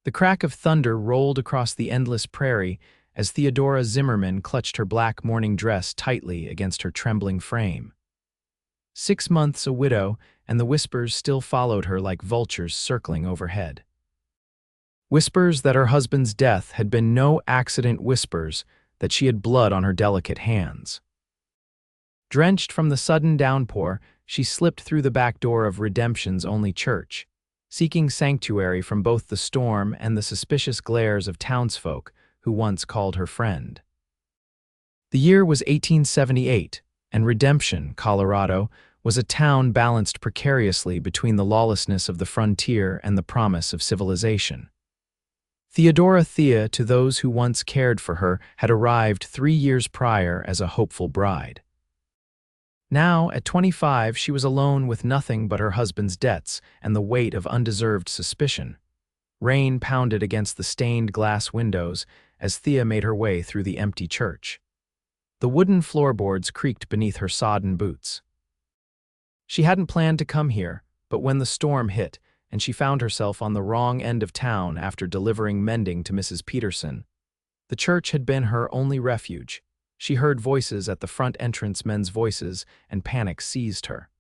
The crack of thunder rolled across the endless prairie as Theodora Zimmerman clutched her black morning dress tightly against her trembling frame. 6 months a widow, and the whispers still followed her like vultures circling overhead. Whispers that her husband's death had been no accident, whispers that she had blood on her delicate hands. Drenched from the sudden downpour, she slipped through the back door of Redemption's only church, seeking sanctuary from both the storm and the suspicious glares of townsfolk who once called her friend. The year was 1878, and Redemption, Colorado, was a town balanced precariously between the lawlessness of the frontier and the promise of civilization. Theodora Thea, to those who once cared for her, had arrived 3 years prior as a hopeful bride. Now, at 25, she was alone with nothing but her husband's debts and the weight of undeserved suspicion. Rain pounded against the stained glass windows as Thea made her way through the empty church. The wooden floorboards creaked beneath her sodden boots. She hadn't planned to come here, but when the storm hit and she found herself on the wrong end of town after delivering mending to Mrs. Peterson, the church had been her only refuge. She heard voices at the front entrance, men's voices, and panic seized her.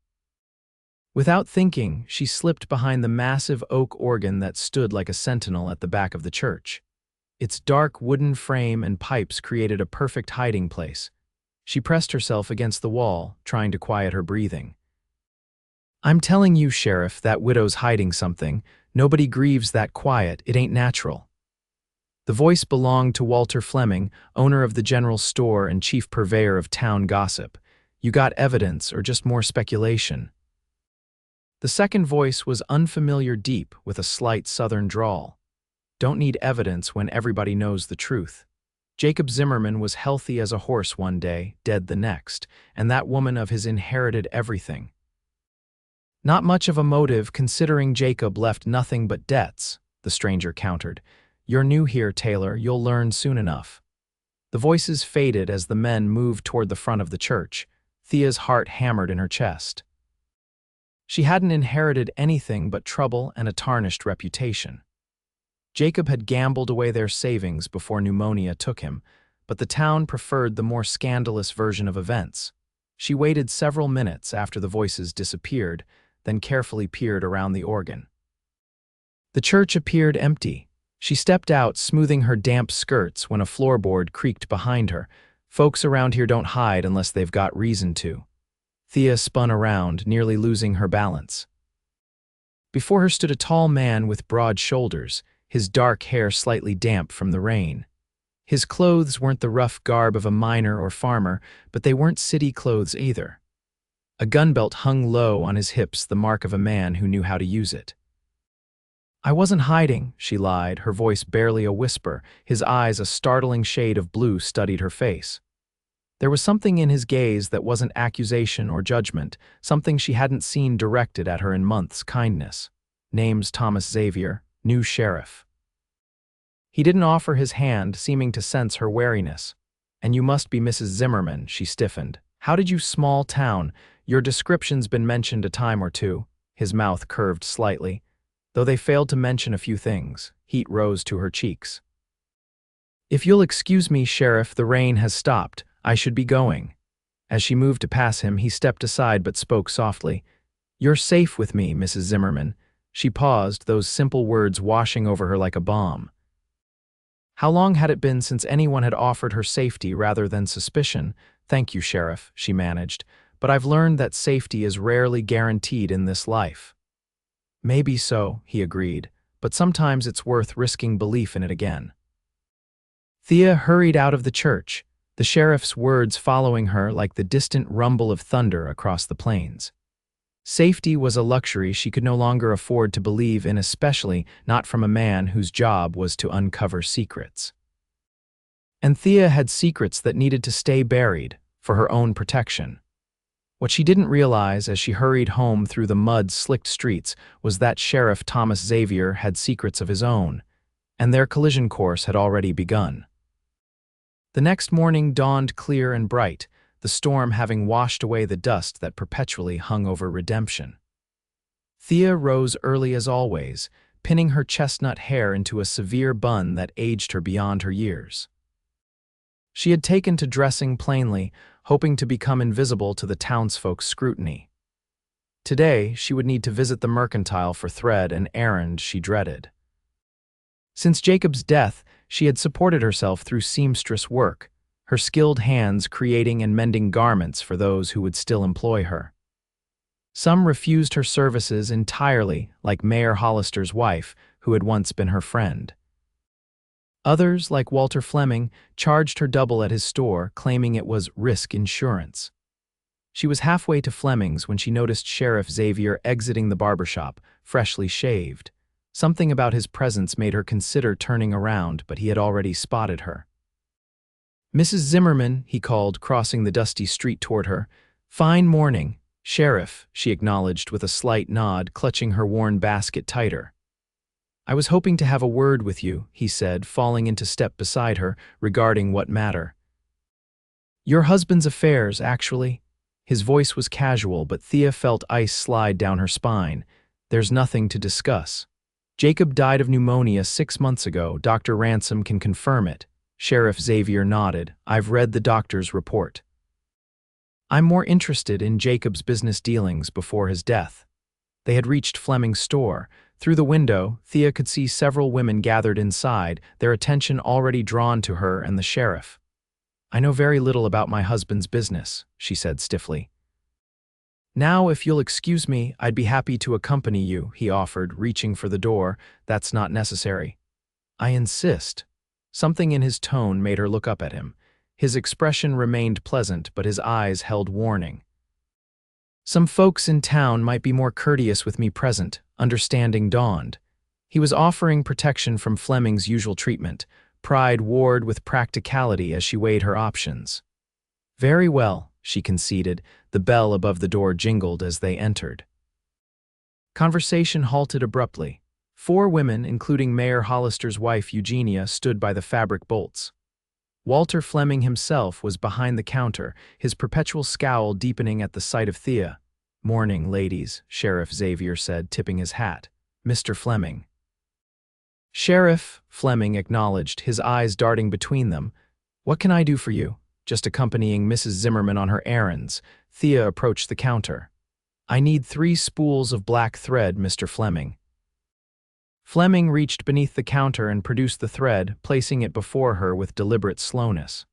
Without thinking, she slipped behind the massive oak organ that stood like a sentinel at the back of the church. Its dark wooden frame and pipes created a perfect hiding place. She pressed herself against the wall, trying to quiet her breathing. "I'm telling you, Sheriff, that widow's hiding something. Nobody grieves that quiet. It ain't natural." The voice belonged to Walter Fleming, owner of the general store and chief purveyor of town gossip. "You got evidence or just more speculation?" The second voice was unfamiliar deep with a slight southern drawl. "Don't need evidence when everybody knows the truth. Jacob Zimmerman was healthy as a horse one day, dead the next, and that woman of his inherited everything. Not much of a motive considering Jacob left nothing but debts," the stranger countered. "You're new here, Taylor. You'll learn soon enough." The voices faded as the men moved toward the front of the church. Thea's heart hammered in her chest. She hadn't inherited anything but trouble and a tarnished reputation. Jacob had gambled away their savings before pneumonia took him, but the town preferred the more scandalous version of events. She waited several minutes after the voices disappeared, then carefully peered around the organ. The church appeared empty. She stepped out, smoothing her damp skirts when a floorboard creaked behind her. "Folks around here don't hide unless they've got reason to." Thea spun around, nearly losing her balance. Before her stood a tall man with broad shoulders, his dark hair slightly damp from the rain. His clothes weren't the rough garb of a miner or farmer, but they weren't city clothes either. A gun belt hung low on his hips, the mark of a man who knew how to use it. "I wasn't hiding," she lied, her voice barely a whisper. His eyes, a startling shade of blue, studied her face. There was something in his gaze that wasn't accusation or judgment, something she hadn't seen directed at her in months. Kindness. "Name's Thomas Xavier, new sheriff." He didn't offer his hand, seeming to sense her wariness. "And you must be Mrs. Zimmerman," she stiffened. "How did you small town? Your description's been mentioned a time or two." His mouth curved slightly. Though they failed to mention a few things, heat rose to her cheeks. "If you'll excuse me, Sheriff, the rain has stopped. I should be going." As she moved to pass him, he stepped aside but spoke softly. "You're safe with me, Mrs. Zimmerman." She paused, those simple words washing over her like a balm. How long had it been since anyone had offered her safety rather than suspicion? "Thank you, Sheriff," she managed, "but I've learned that safety is rarely guaranteed in this life." "Maybe so," he agreed, "but sometimes it's worth risking belief in it again." Thea hurried out of the church, the sheriff's words following her like the distant rumble of thunder across the plains. Safety was a luxury she could no longer afford to believe in, especially not from a man whose job was to uncover secrets. And Thea had secrets that needed to stay buried for her own protection. What she didn't realize as she hurried home through the mud-slicked streets was that Sheriff Thomas Xavier had secrets of his own, and their collision course had already begun. The next morning dawned clear and bright, the storm having washed away the dust that perpetually hung over Redemption. Thea rose early as always, pinning her chestnut hair into a severe bun that aged her beyond her years. She had taken to dressing plainly, hoping to become invisible to the townsfolk's scrutiny. Today, she would need to visit the mercantile for thread, an errand she dreaded. Since Jacob's death, she had supported herself through seamstress work, her skilled hands creating and mending garments for those who would still employ her. Some refused her services entirely, like Mayor Hollister's wife, who had once been her friend. Others, like Walter Fleming, charged her double at his store, claiming it was risk insurance. She was halfway to Fleming's when she noticed Sheriff Xavier exiting the barbershop, freshly shaved. Something about his presence made her consider turning around, but he had already spotted her. "Mrs. Zimmerman," he called, crossing the dusty street toward her. "Fine morning." "Sheriff," she acknowledged with a slight nod, clutching her worn basket tighter. "I was hoping to have a word with you," he said, falling into step beside her, regarding what matter. "Your husband's affairs, actually." His voice was casual, but Thea felt ice slide down her spine. "There's nothing to discuss. Jacob died of pneumonia 6 months ago. Dr. Ransom can confirm it." Sheriff Xavier nodded. "I've read the doctor's report. I'm more interested in Jacob's business dealings before his death." They had reached Fleming's store. Through the window, Thea could see several women gathered inside, their attention already drawn to her and the sheriff. "I know very little about my husband's business," she said stiffly. "Now, if you'll excuse me, I'd be happy to accompany you," he offered, reaching for the door. "That's not necessary." "I insist." Something in his tone made her look up at him. His expression remained pleasant, but his eyes held warning. "Some folks in town might be more courteous with me present," understanding dawned. He was offering protection from Fleming's usual treatment. Pride warred with practicality as she weighed her options. "Very well," she conceded. The bell above the door jingled as they entered. Conversation halted abruptly. 4 women, including Mayor Hollister's wife Eugenia, stood by the fabric bolts. Walter Fleming himself was behind the counter, his perpetual scowl deepening at the sight of Thea. "Morning, ladies," Sheriff Xavier said, tipping his hat. "Mr. Fleming." "Sheriff," Fleming acknowledged, his eyes darting between them. "What can I do for you?" Just accompanying Mrs. Zimmerman on her errands, Thea approached the counter. "I need 3 spools of black thread, Mr. Fleming." Fleming reached beneath the counter and produced the thread, placing it before her with deliberate slowness.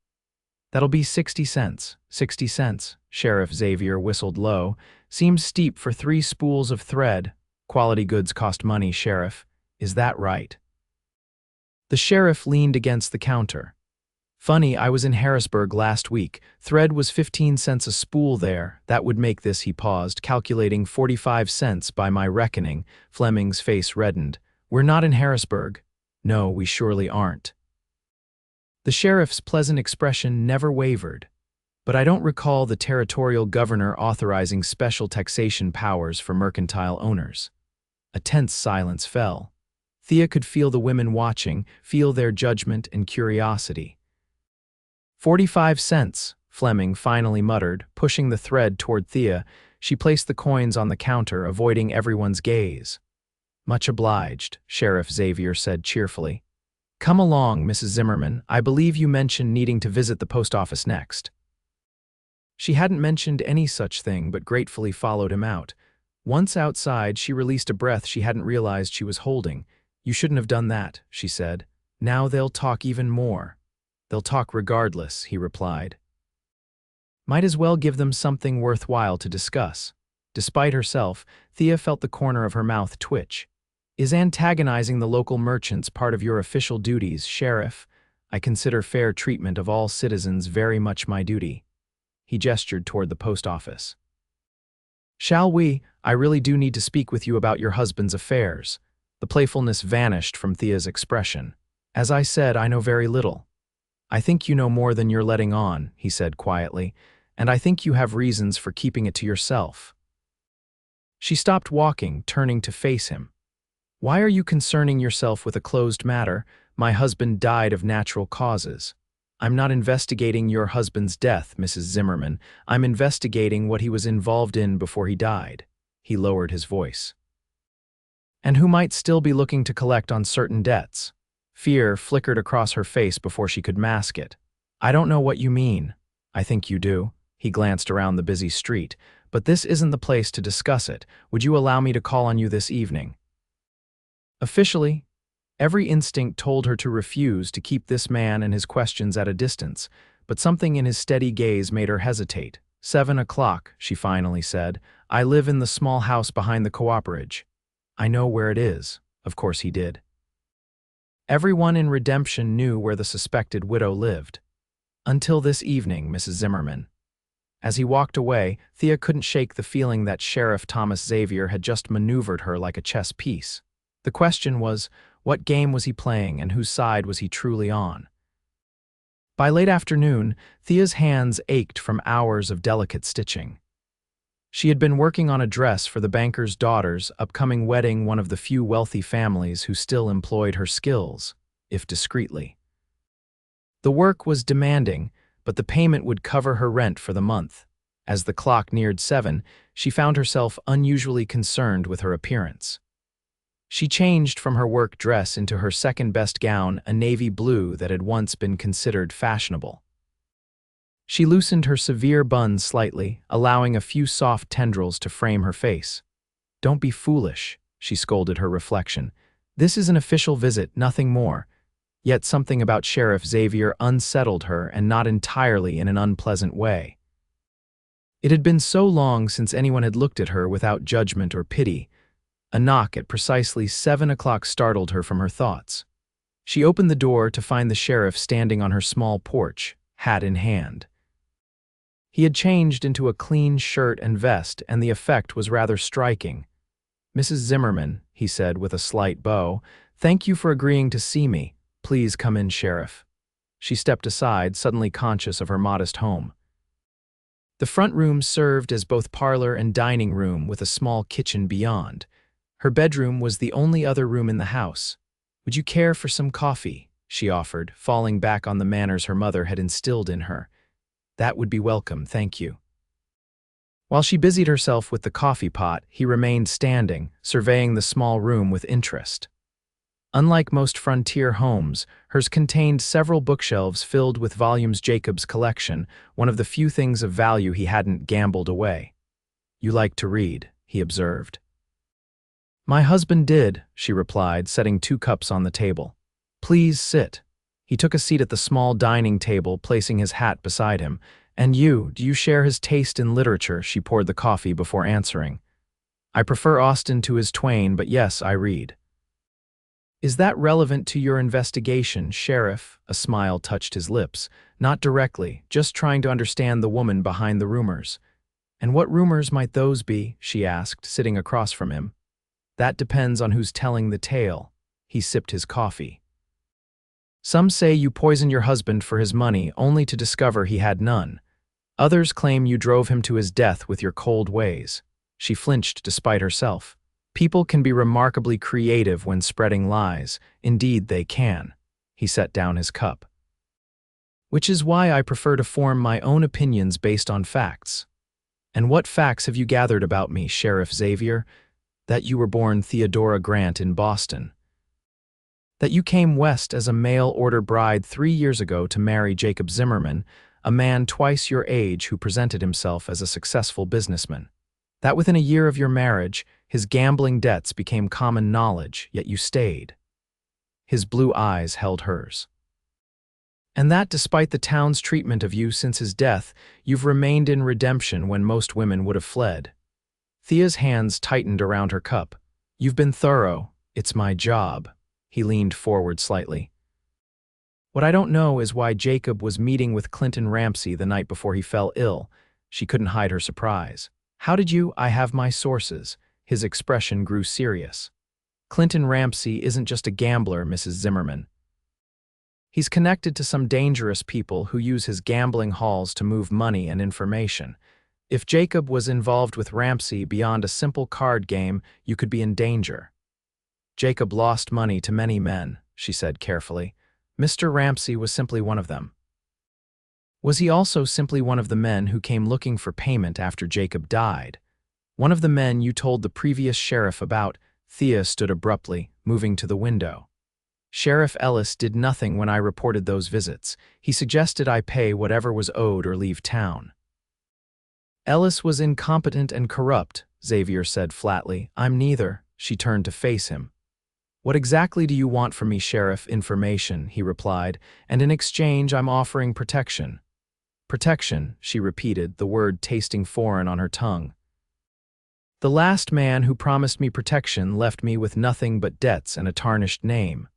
"That'll be 60 cents. 60 cents, Sheriff Xavier whistled low. "Seems steep for 3 spools of thread. Quality goods cost money, Sheriff. Is that right?" The sheriff leaned against the counter. "Funny, I was in Harrisburg last week. Thread was 15 cents a spool there. That would make this," he paused, calculating 45 cents by my reckoning. Fleming's face reddened. "We're not in Harrisburg." "No, we surely aren't." The sheriff's pleasant expression never wavered. "But I don't recall the territorial governor authorizing special taxation powers for mercantile owners." A tense silence fell. Thea could feel the women watching, feel their judgment and curiosity. 45 cents, Fleming finally muttered, pushing the thread toward Thea. She placed the coins on the counter, avoiding everyone's gaze. "Much obliged," Sheriff Xavier said cheerfully. "Come along, Mrs. Zimmerman. I believe you mentioned needing to visit the post office next." She hadn't mentioned any such thing, but gratefully followed him out. Once outside, she released a breath she hadn't realized she was holding. "You shouldn't have done that," she said. "Now they'll talk even more." "They'll talk regardless," he replied. Might as well give them something worthwhile to discuss. Despite herself, Thea felt the corner of her mouth twitch. "Is antagonizing the local merchants part of your official duties, Sheriff? I consider fair treatment of all citizens very much my duty." He gestured toward the post office. "Shall we? I really do need to speak with you about your husband's affairs." The playfulness vanished from Thea's expression. "As I said, I know very little." "I think you know more than you're letting on," he said quietly, "and I think you have reasons for keeping it to yourself." She stopped walking, turning to face him. "Why are you concerning yourself with a closed matter? My husband died of natural causes." "I'm not investigating your husband's death, Mrs. Zimmerman. I'm investigating what he was involved in before he died." He lowered his voice. and who might still be looking to collect on certain debts. Fear flickered across her face before she could mask it. I don't know what you mean. I think you do. He glanced around the busy street. But this isn't the place to discuss it. Would you allow me to call on you this evening? Officially, every instinct told her to refuse, to keep this man and his questions at a distance, but something in his steady gaze made her hesitate. 7 o'clock, she finally said. I live in the small house behind the cooperative. I know where it is. Of course he did. Everyone in Redemption knew where the suspected widow lived. Until this evening, Mrs. Zimmerman. As he walked away, Thea couldn't shake the feeling that Sheriff Thomas Xavier had just maneuvered her like a chess piece. The question was, what game was he playing and whose side was he truly on? By late afternoon, Thea's hands ached from hours of delicate stitching. She had been working on a dress for the banker's daughter's upcoming wedding, one of the few wealthy families who still employed her skills, if discreetly. The work was demanding, but the payment would cover her rent for the month. As the clock neared 7, she found herself unusually concerned with her appearance. She changed from her work dress into her second-best gown, a navy blue that had once been considered fashionable. She loosened her severe bun slightly, allowing a few soft tendrils to frame her face. Don't be foolish, she scolded her reflection. This is an official visit, nothing more. Yet something about Sheriff Xavier unsettled her, and not entirely in an unpleasant way. It had been so long since anyone had looked at her without judgment or pity. A knock at precisely 7 o'clock startled her from her thoughts. She opened the door to find the sheriff standing on her small porch, hat in hand. He had changed into a clean shirt and vest, and the effect was rather striking. Mrs. Zimmerman, he said with a slight bow, thank you for agreeing to see me. Please come in, Sheriff. She stepped aside, suddenly conscious of her modest home. The front room served as both parlor and dining room, with a small kitchen beyond. Her bedroom was the only other room in the house. Would you care for some coffee? She offered, falling back on the manners her mother had instilled in her. That would be welcome, thank you. While she busied herself with the coffee pot, he remained standing, surveying the small room with interest. Unlike most frontier homes, hers contained several bookshelves filled with volumes. Jacob's collection, one of the few things of value he hadn't gambled away. You like to read, he observed. My husband did, she replied, setting 2 cups on the table. Please sit. He took a seat at the small dining table, placing his hat beside him. And you, do you share his taste in literature? She poured the coffee before answering. I prefer Austen to his Twain, but yes, I read. Is that relevant to your investigation, Sheriff? A smile touched his lips. Not directly, just trying to understand the woman behind the rumors. And what rumors might those be? She asked, sitting across from him. That depends on who's telling the tale. He sipped his coffee. Some say you poisoned your husband for his money, only to discover he had none. Others claim you drove him to his death with your cold ways. She flinched despite herself. People can be remarkably creative when spreading lies. Indeed, they can. He set down his cup. Which is why I prefer to form my own opinions based on facts. And what facts have you gathered about me, Sheriff Xavier? That you were born Theodora Grant in Boston. That you came west as a mail-order bride 3 years ago to marry Jacob Zimmerman, a man twice your age who presented himself as a successful businessman. That within a year of your marriage, his gambling debts became common knowledge, yet you stayed. His blue eyes held hers. And that despite the town's treatment of you since his death, you've remained in Redemption when most women would have fled. Thea's hands tightened around her cup. You've been thorough. It's my job. He leaned forward slightly. What I don't know is why Jacob was meeting with Clinton Ramsey the night before he fell ill. She couldn't hide her surprise. How did you? I have my sources. His expression grew serious. Clinton Ramsey isn't just a gambler, Mrs. Zimmerman. He's connected to some dangerous people who use his gambling halls to move money and information. If Jacob was involved with Ramsey beyond a simple card game, you could be in danger. Jacob lost money to many men, she said carefully. Mr. Ramsey was simply one of them. Was he also simply one of the men who came looking for payment after Jacob died? One of the men you told the previous sheriff about? Thea stood abruptly, moving to the window. Sheriff Ellis did nothing when I reported those visits. He suggested I pay whatever was owed or leave town. Ellis was incompetent and corrupt, Xavier said flatly. I'm neither. She turned to face him. What exactly do you want from me, Sheriff? Information, he replied, and in exchange I'm offering protection. Protection, she repeated, the word tasting foreign on her tongue. The last man who promised me protection left me with nothing but debts and a tarnished name.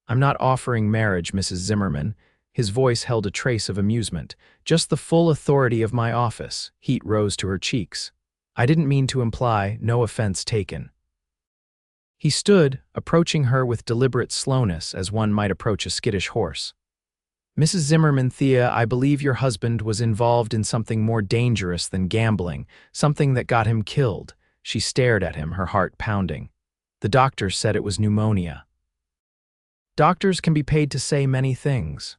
I'm not offering marriage, Mrs. Zimmerman. His voice held a trace of amusement. Just the full authority of my office. Heat rose to her cheeks. I didn't mean to imply, no offense taken. He stood, approaching her with deliberate slowness as one might approach a skittish horse. Mrs. Zimmerman, Thea, I believe your husband was involved in something more dangerous than gambling, something that got him killed. She stared at him, her heart pounding. The doctor said it was pneumonia. Doctors can be paid to say many things.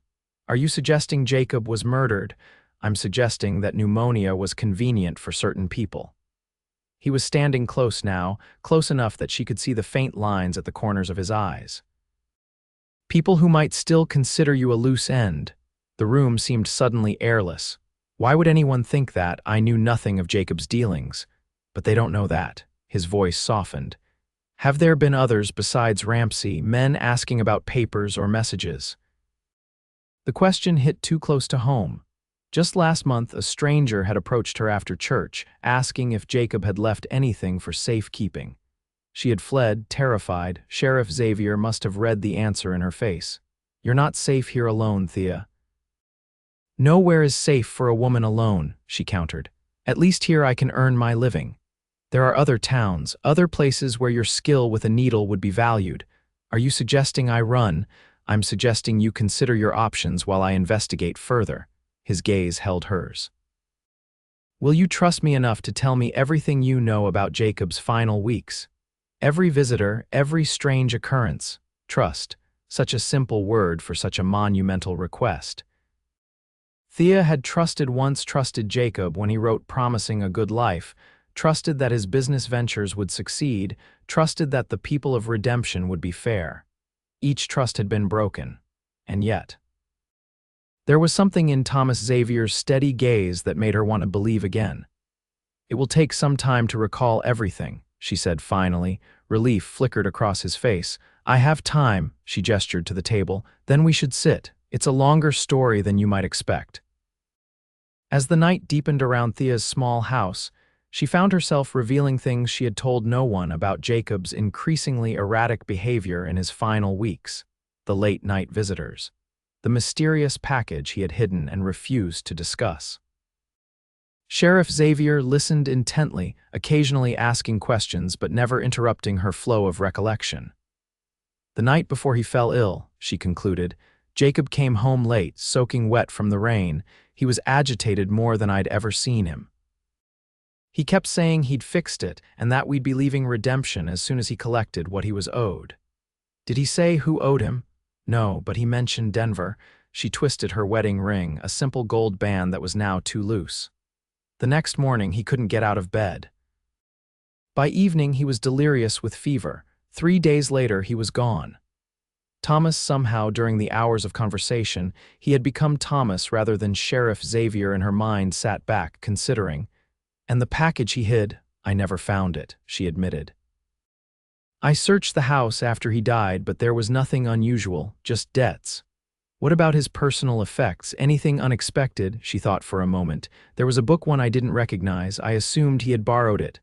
Are you suggesting Jacob was murdered? I'm suggesting that pneumonia was convenient for certain people. He was standing close now, close enough that she could see the faint lines at the corners of his eyes. People who might still consider you a loose end. The room seemed suddenly airless. Why would anyone think that? I knew nothing of Jacob's dealings. But they don't know that. His voice softened. Have there been others besides Ramsey, men asking about papers or messages? The question hit too close to home. Just last month, a stranger had approached her after church, asking if Jacob had left anything for safekeeping. She had fled, terrified. Sheriff Xavier must have read the answer in her face. You're not safe here alone, Thea. Nowhere is safe for a woman alone, she countered. At least here I can earn my living. There are other towns, other places where your skill with a needle would be valued. Are you suggesting I run? I'm suggesting you consider your options while I investigate further. His gaze held hers. Will you trust me enough to tell me everything you know about Jacob's final weeks? Every visitor, every strange occurrence. Trust, such a simple word for such a monumental request. Thea had trusted Jacob when he wrote promising a good life, trusted that his business ventures would succeed, trusted that the people of redemption would be fair. Each trust had been broken, and yet. There was something in Thomas Xavier's steady gaze that made her want to believe again. It will take some time to recall everything, she said finally. Relief flickered across his face. I have time, she gestured to the table. Then we should sit. It's a longer story than you might expect. As the night deepened around Thea's small house, she found herself revealing things she had told no one about Jacob's increasingly erratic behavior in his final weeks, the late-night visitors, the mysterious package he had hidden and refused to discuss. Sheriff Xavier listened intently, occasionally asking questions but never interrupting her flow of recollection. The night before he fell ill, she concluded, Jacob came home late, soaking wet from the rain. He was agitated more than I'd ever seen him. He kept saying he'd fixed it and that we'd be leaving redemption as soon as he collected what he was owed. Did he say who owed him? No, but he mentioned Denver. She twisted her wedding ring, a simple gold band that was now too loose. The next morning, he couldn't get out of bed. By evening, he was delirious with fever. 3 days later, he was gone. Thomas somehow, during the hours of conversation, he had become Thomas rather than Sheriff Xavier, and her mind sat back, considering. And the package he hid, I never found it, she admitted. I searched the house after he died, but there was nothing unusual, just debts. What about his personal effects? Anything unexpected? She thought for a moment. There was a book one I didn't recognize. I assumed he had borrowed it.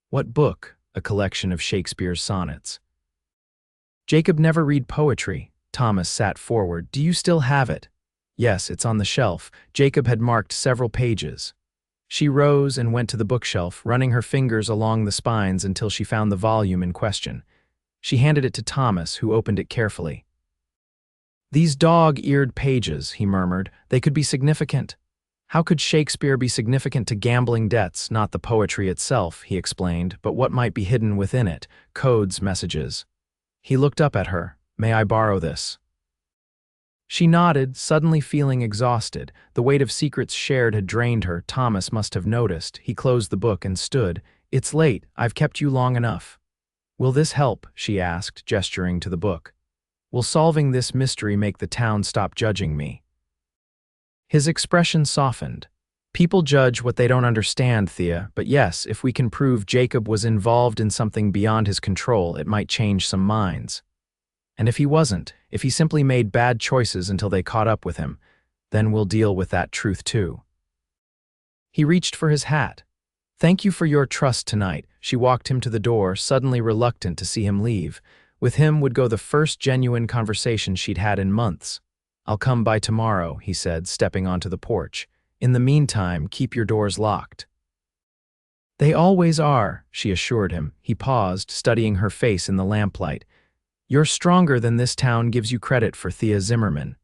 What book? A collection of Shakespeare's sonnets. Jacob never read poetry. Thomas sat forward. Do you still have it? Yes, it's on the shelf. Jacob had marked several pages. She rose and went to the bookshelf, running her fingers along the spines until she found the volume in question. She handed it to Thomas, who opened it carefully. These dog-eared pages, he murmured, they could be significant. How could Shakespeare be significant to gambling debts, not the poetry itself, he explained, but what might be hidden within it, codes, messages. He looked up at her. May I borrow this? She nodded, suddenly feeling exhausted. The weight of secrets shared had drained her. Thomas must have noticed. He closed the book and stood. It's late. I've kept you long enough. Will this help? She asked, gesturing to the book. Will solving this mystery make the town stop judging me? His expression softened. People judge what they don't understand, Thea, but yes, if we can prove Jacob was involved in something beyond his control, it might change some minds. And if he wasn't, if he simply made bad choices until they caught up with him, then we'll deal with that truth too. He reached for his hat. Thank you for your trust tonight. She walked him to the door, suddenly reluctant to see him leave. With him would go the first genuine conversation she'd had in months. I'll come by tomorrow, he said, stepping onto the porch. In the meantime, keep your doors locked. They always are, she assured him. He paused, studying her face in the lamplight. You're stronger than this town gives you credit for, Thea Zimmerman.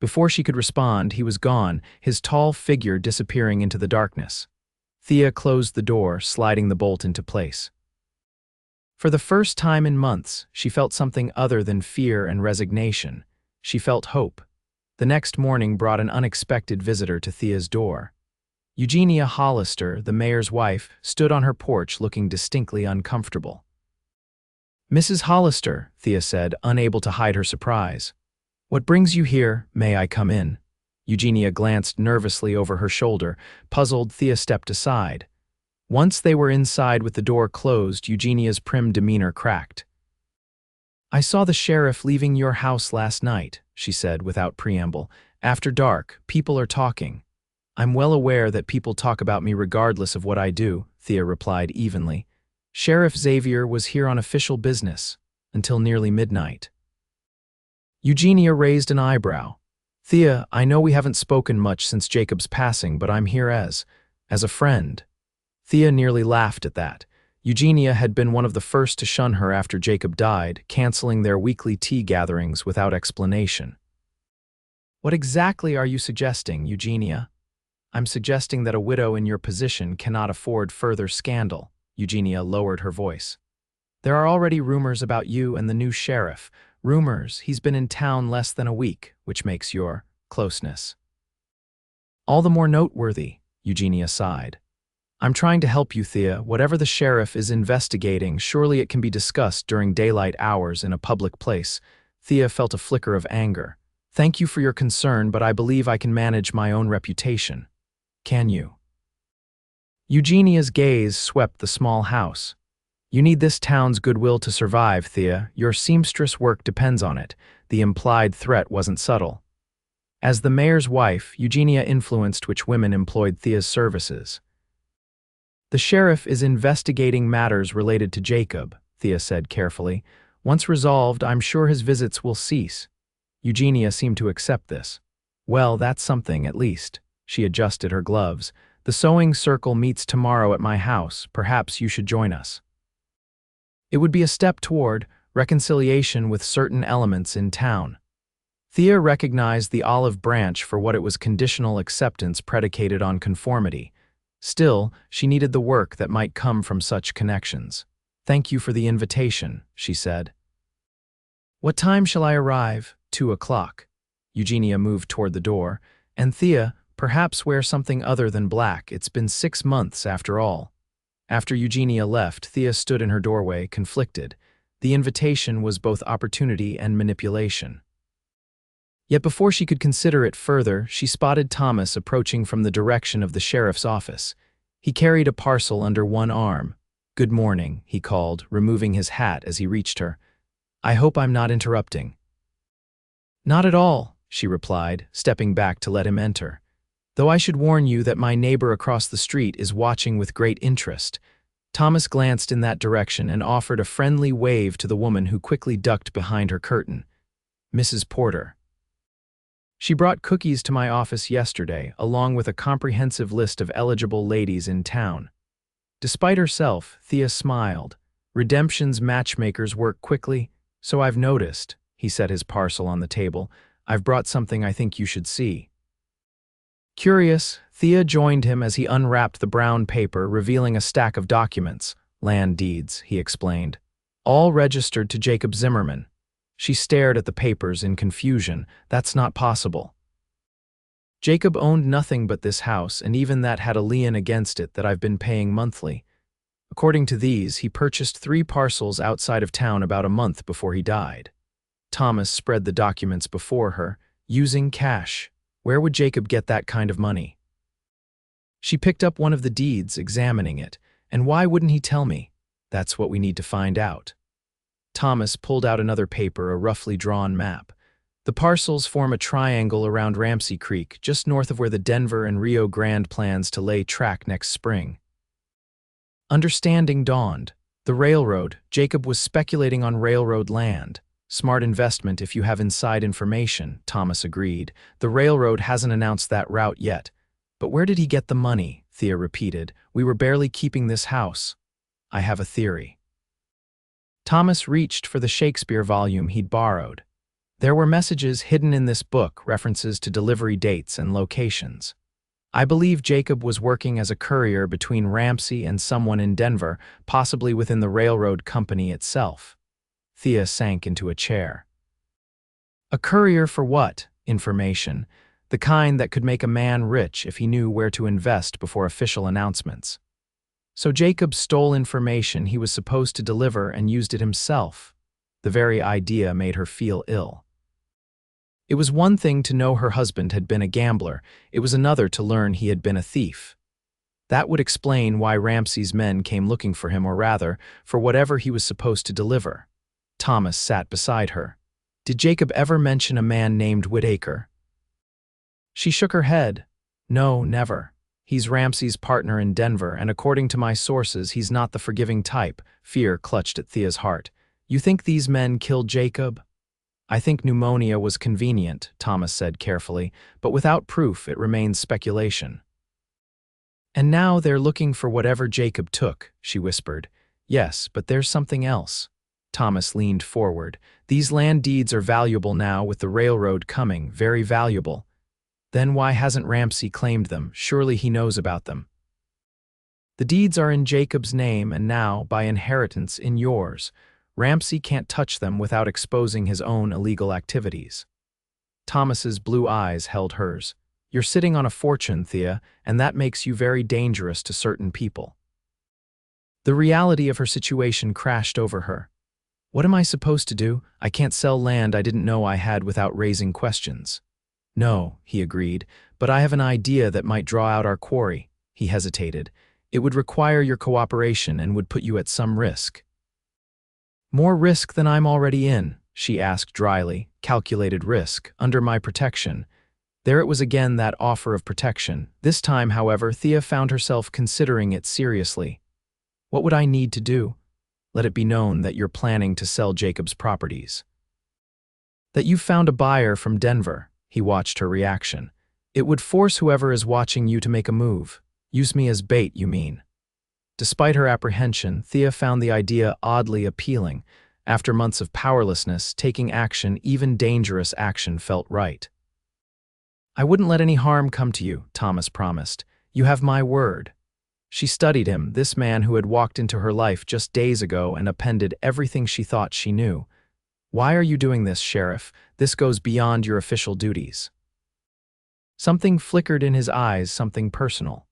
Before she could respond, he was gone, his tall figure disappearing into the darkness. Thea closed the door, sliding the bolt into place. For the first time in months, she felt something other than fear and resignation. She felt hope. The next morning brought an unexpected visitor to Thea's door. Eugenia Hollister, the mayor's wife, stood on her porch looking distinctly uncomfortable. Mrs. Hollister, Thea said, unable to hide her surprise. What brings you here? May I come in? Eugenia glanced nervously over her shoulder. Puzzled, Thea stepped aside. Once they were inside with the door closed, Eugenia's prim demeanor cracked. I saw the sheriff leaving your house last night, she said without preamble. After dark, people are talking. I'm well aware that people talk about me regardless of what I do, Thea replied evenly. Sheriff Xavier was here on official business, until nearly midnight. Eugenia raised an eyebrow. Thea, I know we haven't spoken much since Jacob's passing, but I'm here as a friend. Thea nearly laughed at that. Eugenia had been one of the first to shun her after Jacob died, canceling their weekly tea gatherings without explanation. What exactly are you suggesting, Eugenia? I'm suggesting that a widow in your position cannot afford further scandal. Eugenia lowered her voice. There are already rumors about you and the new sheriff. Rumors he's been in town less than a week, which makes your closeness all the more noteworthy, Eugenia sighed. I'm trying to help you, Thea. Whatever the sheriff is investigating, surely it can be discussed during daylight hours in a public place. Thea felt a flicker of anger. Thank you for your concern, but I believe I can manage my own reputation. Can you? Eugenia's gaze swept the small house. You need this town's goodwill to survive, Thea. Your seamstress work depends on it. The implied threat wasn't subtle. As the mayor's wife, Eugenia influenced which women employed Thea's services. The sheriff is investigating matters related to Jacob, Thea said carefully. Once resolved, I'm sure his visits will cease. Eugenia seemed to accept this. Well, that's something, at least. She adjusted her gloves. The sewing circle meets tomorrow at my house. Perhaps you should join us. It would be a step toward reconciliation with certain elements in town. Thea recognized the olive branch for what it was: conditional acceptance predicated on conformity. Still, she needed the work that might come from such connections. Thank you for the invitation, she said. What time shall I arrive? 2:00. Eugenia moved toward the door. And Thea, perhaps wear something other than black. It's been 6 months after all. After Eugenia left, Thea stood in her doorway, conflicted. The invitation was both opportunity and manipulation. Yet before she could consider it further, she spotted Thomas approaching from the direction of the sheriff's office. He carried a parcel under one arm. Good morning, he called, removing his hat as he reached her. I hope I'm not interrupting. Not at all, she replied, stepping back to let him enter. Though I should warn you that my neighbor across the street is watching with great interest. Thomas glanced in that direction and offered a friendly wave to the woman who quickly ducked behind her curtain. Mrs. Porter. She brought cookies to my office yesterday, along with a comprehensive list of eligible ladies in town. Despite herself, Thea smiled. Redemption's matchmakers work quickly, so I've noticed. He set his parcel on the table. I've brought something I think you should see. Curious, Thea joined him as he unwrapped the brown paper, revealing a stack of documents. Land deeds, he explained. All registered to Jacob Zimmerman. She stared at the papers in confusion. That's not possible. Jacob owned nothing but this house, and even that had a lien against it that I've been paying monthly. According to these, he purchased 3 parcels outside of town about a month before he died. Thomas spread the documents before her, using cash. Where would Jacob get that kind of money? She picked up one of the deeds, examining it. And why wouldn't he tell me? That's what we need to find out. Thomas pulled out another paper, a roughly drawn map. The parcels form a triangle around Ramsey Creek, just north of where the Denver and Rio Grande plans to lay track next spring. Understanding dawned. The railroad. Jacob was speculating on railroad land. Smart investment if you have inside information, Thomas agreed. The railroad hasn't announced that route yet. But where did he get the money? Thea repeated. We were barely keeping this house. I have a theory. Thomas reached for the Shakespeare volume he'd borrowed. There were messages hidden in this book, references to delivery dates and locations. I believe Jacob was working as a courier between Ramsey and someone in Denver, possibly within the railroad company itself. Thea sank into a chair. A courier for what? Information. The kind that could make a man rich if he knew where to invest before official announcements. So Jacob stole information he was supposed to deliver and used it himself. The very idea made her feel ill. It was one thing to know her husband had been a gambler. It was another to learn he had been a thief. That would explain why Ramsey's men came looking for him, or rather, for whatever he was supposed to deliver. Thomas sat beside her. Did Jacob ever mention a man named Whitaker? She shook her head. No, never. He's Ramsey's partner in Denver, and according to my sources, he's not the forgiving type. Fear clutched at Thea's heart. You think these men killed Jacob? I think pneumonia was convenient, Thomas said carefully, but without proof it remains speculation. And now they're looking for whatever Jacob took, she whispered. Yes, but there's something else. Thomas leaned forward. These land deeds are valuable now with the railroad coming, very valuable. Then why hasn't Ramsey claimed them? Surely he knows about them. The deeds are in Jacob's name and now, by inheritance, in yours. Ramsey can't touch them without exposing his own illegal activities. Thomas's blue eyes held hers. You're sitting on a fortune, Thea, and that makes you very dangerous to certain people. The reality of her situation crashed over her. What am I supposed to do? I can't sell land I didn't know I had without raising questions. No, he agreed, but I have an idea that might draw out our quarry. He hesitated. It would require your cooperation and would put you at some risk. More risk than I'm already in, she asked dryly. Calculated risk, under my protection. There it was again, that offer of protection. This time, however, Thea found herself considering it seriously. What would I need to do? Let it be known that you're planning to sell Jacob's properties. That you've found a buyer from Denver. He watched her reaction. It would force whoever is watching you to make a move. Use me as bait, you mean? Despite her apprehension, Thea found the idea oddly appealing. After months of powerlessness, taking action, even dangerous action, felt right. I wouldn't let any harm come to you, Thomas promised. You have my word. She studied him, this man who had walked into her life just days ago and appended everything she thought she knew. Why are you doing this, Sheriff? This goes beyond your official duties. Something flickered in his eyes, something personal.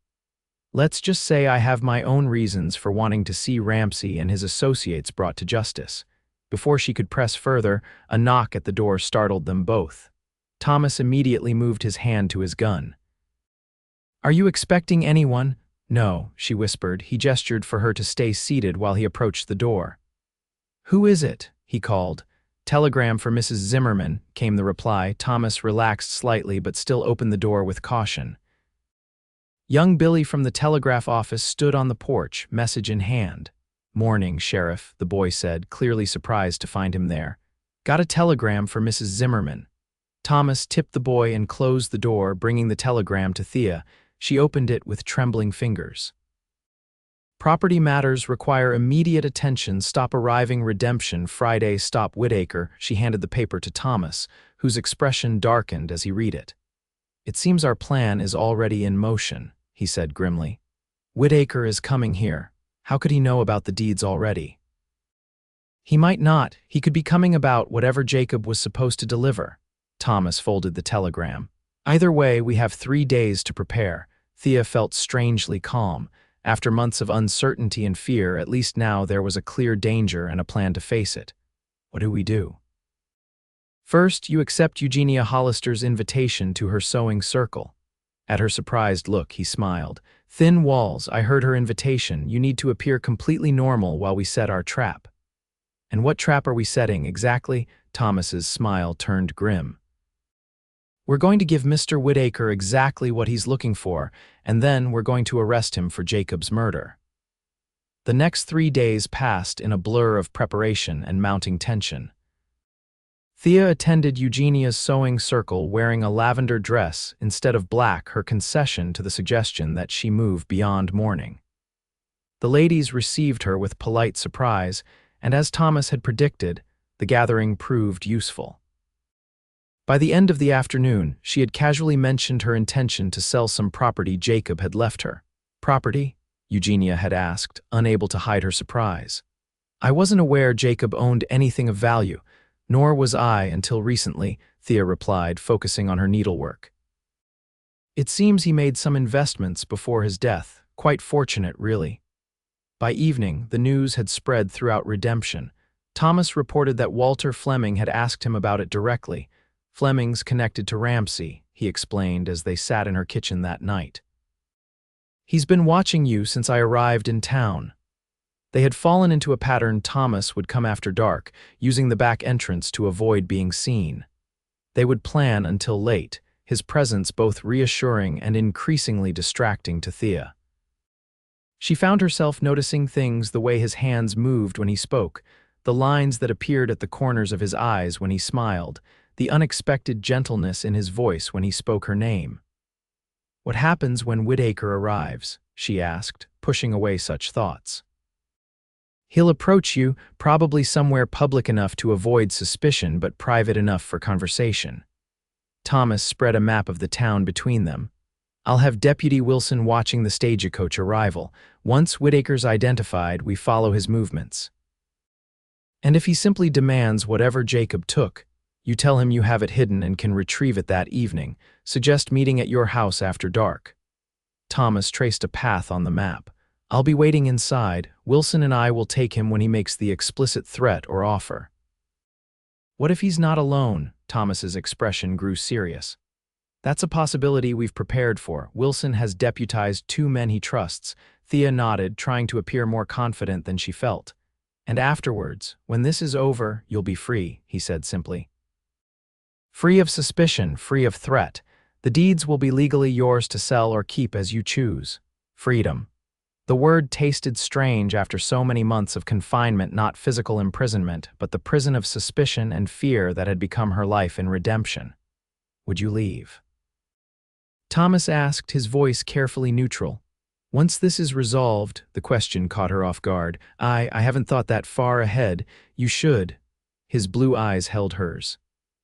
Let's just say I have my own reasons for wanting to see Ramsey and his associates brought to justice. Before she could press further, a knock at the door startled them both. Thomas immediately moved his hand to his gun. Are you expecting anyone? No, she whispered. He gestured for her to stay seated while he approached the door. Who is it? He called. Telegram for Mrs. Zimmerman, came the reply. Thomas relaxed slightly but still opened the door with caution. Young Billy from the telegraph office stood on the porch, message in hand. Morning, Sheriff, the boy said, clearly surprised to find him there. Got a telegram for Mrs. Zimmerman. Thomas tipped the boy and closed the door, bringing the telegram to Thea. She opened it with trembling fingers. Property matters require immediate attention. Stop arriving. Redemption. Friday. Stop Whitaker. She handed the paper to Thomas, whose expression darkened as he read it. It seems our plan is already in motion, he said grimly. Whitaker is coming here. How could he know about the deeds already? He might not. He could be coming about whatever Jacob was supposed to deliver. Thomas folded the telegram. Either way, we have 3 days to prepare. Thea felt strangely calm. After months of uncertainty and fear, at least now there was a clear danger and a plan to face it. What do we do? First, you accept Eugenia Hollister's invitation to her sewing circle. At her surprised look, he smiled. Thin walls, I heard her invitation. You need to appear completely normal while we set our trap. And what trap are we setting, exactly? Thomas's smile turned grim. We're going to give Mr. Whitaker exactly what he's looking for, and then we're going to arrest him for Jacob's murder. The next 3 days passed in a blur of preparation and mounting tension. Thea attended Eugenia's sewing circle wearing a lavender dress instead of black, her concession to the suggestion that she move beyond mourning. The ladies received her with polite surprise, and as Thomas had predicted, the gathering proved useful. By the end of the afternoon, she had casually mentioned her intention to sell some property Jacob had left her. Property? Eugenia had asked, unable to hide her surprise. I wasn't aware Jacob owned anything of value. Nor was I until recently, Thea replied, focusing on her needlework. It seems he made some investments before his death, quite fortunate, really. By evening, the news had spread throughout Redemption. Thomas reported that Walter Fleming had asked him about it directly. Fleming's connected to Ramsey, he explained as they sat in her kitchen that night. He's been watching you since I arrived in town. They had fallen into a pattern. Thomas would come after dark, using the back entrance to avoid being seen. They would plan until late, his presence both reassuring and increasingly distracting to Thea. She found herself noticing things: the way his hands moved when he spoke, the lines that appeared at the corners of his eyes when he smiled, the unexpected gentleness in his voice when he spoke her name. What happens when Whitaker arrives? She asked, pushing away such thoughts. He'll approach you, probably somewhere public enough to avoid suspicion but private enough for conversation. Thomas spread a map of the town between them. I'll have Deputy Wilson watching the stagecoach arrival. Once Whitaker's identified, we follow his movements. And if he simply demands whatever Jacob took, you tell him you have it hidden and can retrieve it that evening. Suggest meeting at your house after dark. Thomas traced a path on the map. I'll be waiting inside. Wilson and I will take him when he makes the explicit threat or offer. What if he's not alone? Thomas's expression grew serious. That's a possibility we've prepared for. Wilson has deputized 2 men he trusts. Thea nodded, trying to appear more confident than she felt. And afterwards, when this is over, you'll be free, he said simply. Free of suspicion, free of threat. The deeds will be legally yours to sell or keep as you choose. Freedom. The word tasted strange after so many months of confinement, not physical imprisonment, but the prison of suspicion and fear that had become her life in Redemption. Would you leave? Thomas asked, his voice carefully neutral. Once this is resolved, the question caught her off guard. I haven't thought that far ahead. You should. His blue eyes held hers.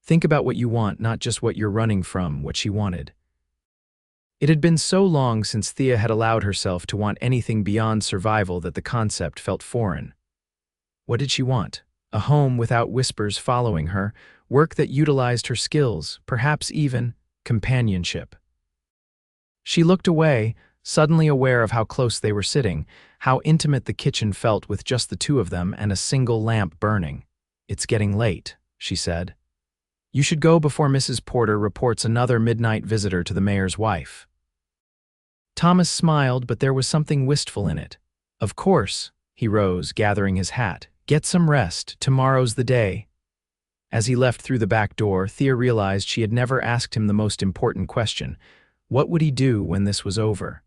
Think about what you want, not just what you're running from, what she wanted. It had been so long since Thea had allowed herself to want anything beyond survival that the concept felt foreign. What did she want? A home without whispers following her, work that utilized her skills, perhaps even companionship. She looked away, suddenly aware of how close they were sitting, how intimate the kitchen felt with just the 2 of them and a single lamp burning. It's getting late, she said. You should go before Mrs. Porter reports another midnight visitor to the mayor's wife. Thomas smiled, but there was something wistful in it. Of course, he rose, gathering his hat. Get some rest. Tomorrow's the day. As he left through the back door, Thea realized she had never asked him the most important question. What would he do when this was over?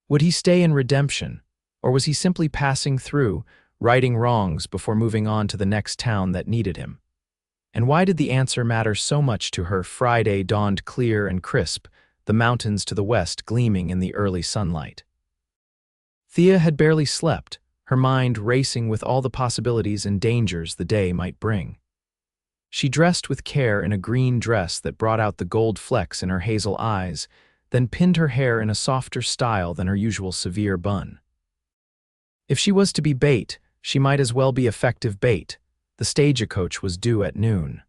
Would he stay in Redemption, or was he simply passing through, righting wrongs before moving on to the next town that needed him? And why did the answer matter so much to her? Friday dawned clear and crisp, the mountains to the west gleaming in the early sunlight. Thea had barely slept, her mind racing with all the possibilities and dangers the day might bring. She dressed with care in a green dress that brought out the gold flecks in her hazel eyes, then pinned her hair in a softer style than her usual severe bun. If she was to be bait, she might as well be effective bait. The stagecoach was due at noon.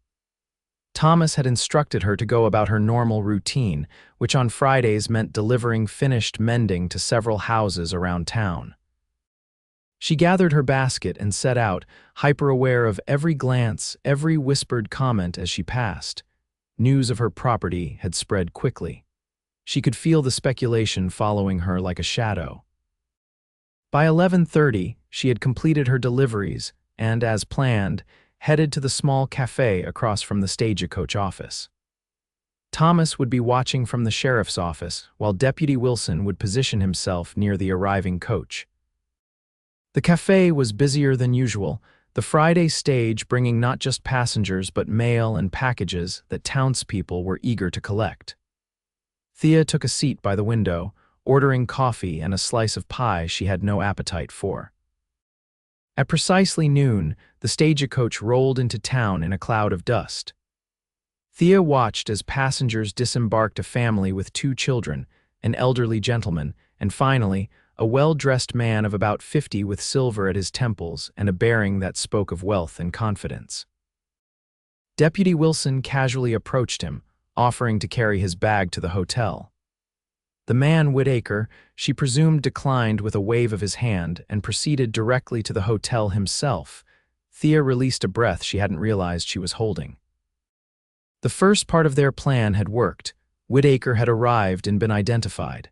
Thomas had instructed her to go about her normal routine, which on Fridays meant delivering finished mending to several houses around town. She gathered her basket and set out, hyper-aware of every glance, every whispered comment as she passed. News of her property had spread quickly. She could feel the speculation following her like a shadow. By 11:30, she had completed her deliveries and, as planned, headed to the small cafe across from the stagecoach office. Thomas would be watching from the sheriff's office, while Deputy Wilson would position himself near the arriving coach. The cafe was busier than usual, the Friday stage bringing not just passengers but mail and packages that townspeople were eager to collect. Thea took a seat by the window, ordering coffee and a slice of pie she had no appetite for. At precisely noon, the stagecoach rolled into town in a cloud of dust. Thea watched as passengers disembarked, a family with 2 children, an elderly gentleman, and finally, a well-dressed man of about 50 with silver at his temples and a bearing that spoke of wealth and confidence. Deputy Wilson casually approached him, offering to carry his bag to the hotel. The man, Whitaker, she presumed declined with a wave of his hand and proceeded directly to the hotel himself. Thea released a breath she hadn't realized she was holding. The first part of their plan had worked. Whitaker had arrived and been identified.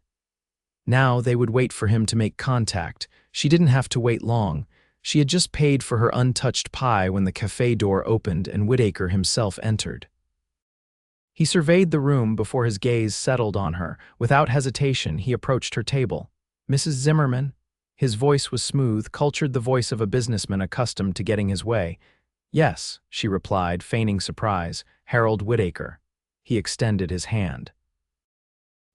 Now they would wait for him to make contact. She didn't have to wait long. She had just paid for her untouched pie when the cafe door opened and Whitaker himself entered. He surveyed the room before his gaze settled on her. Without hesitation, he approached her table. "Mrs. Zimmerman?" His voice was smooth, cultured, the voice of a businessman accustomed to getting his way. "Yes," she replied, feigning surprise. "Harold Whitaker." He extended his hand.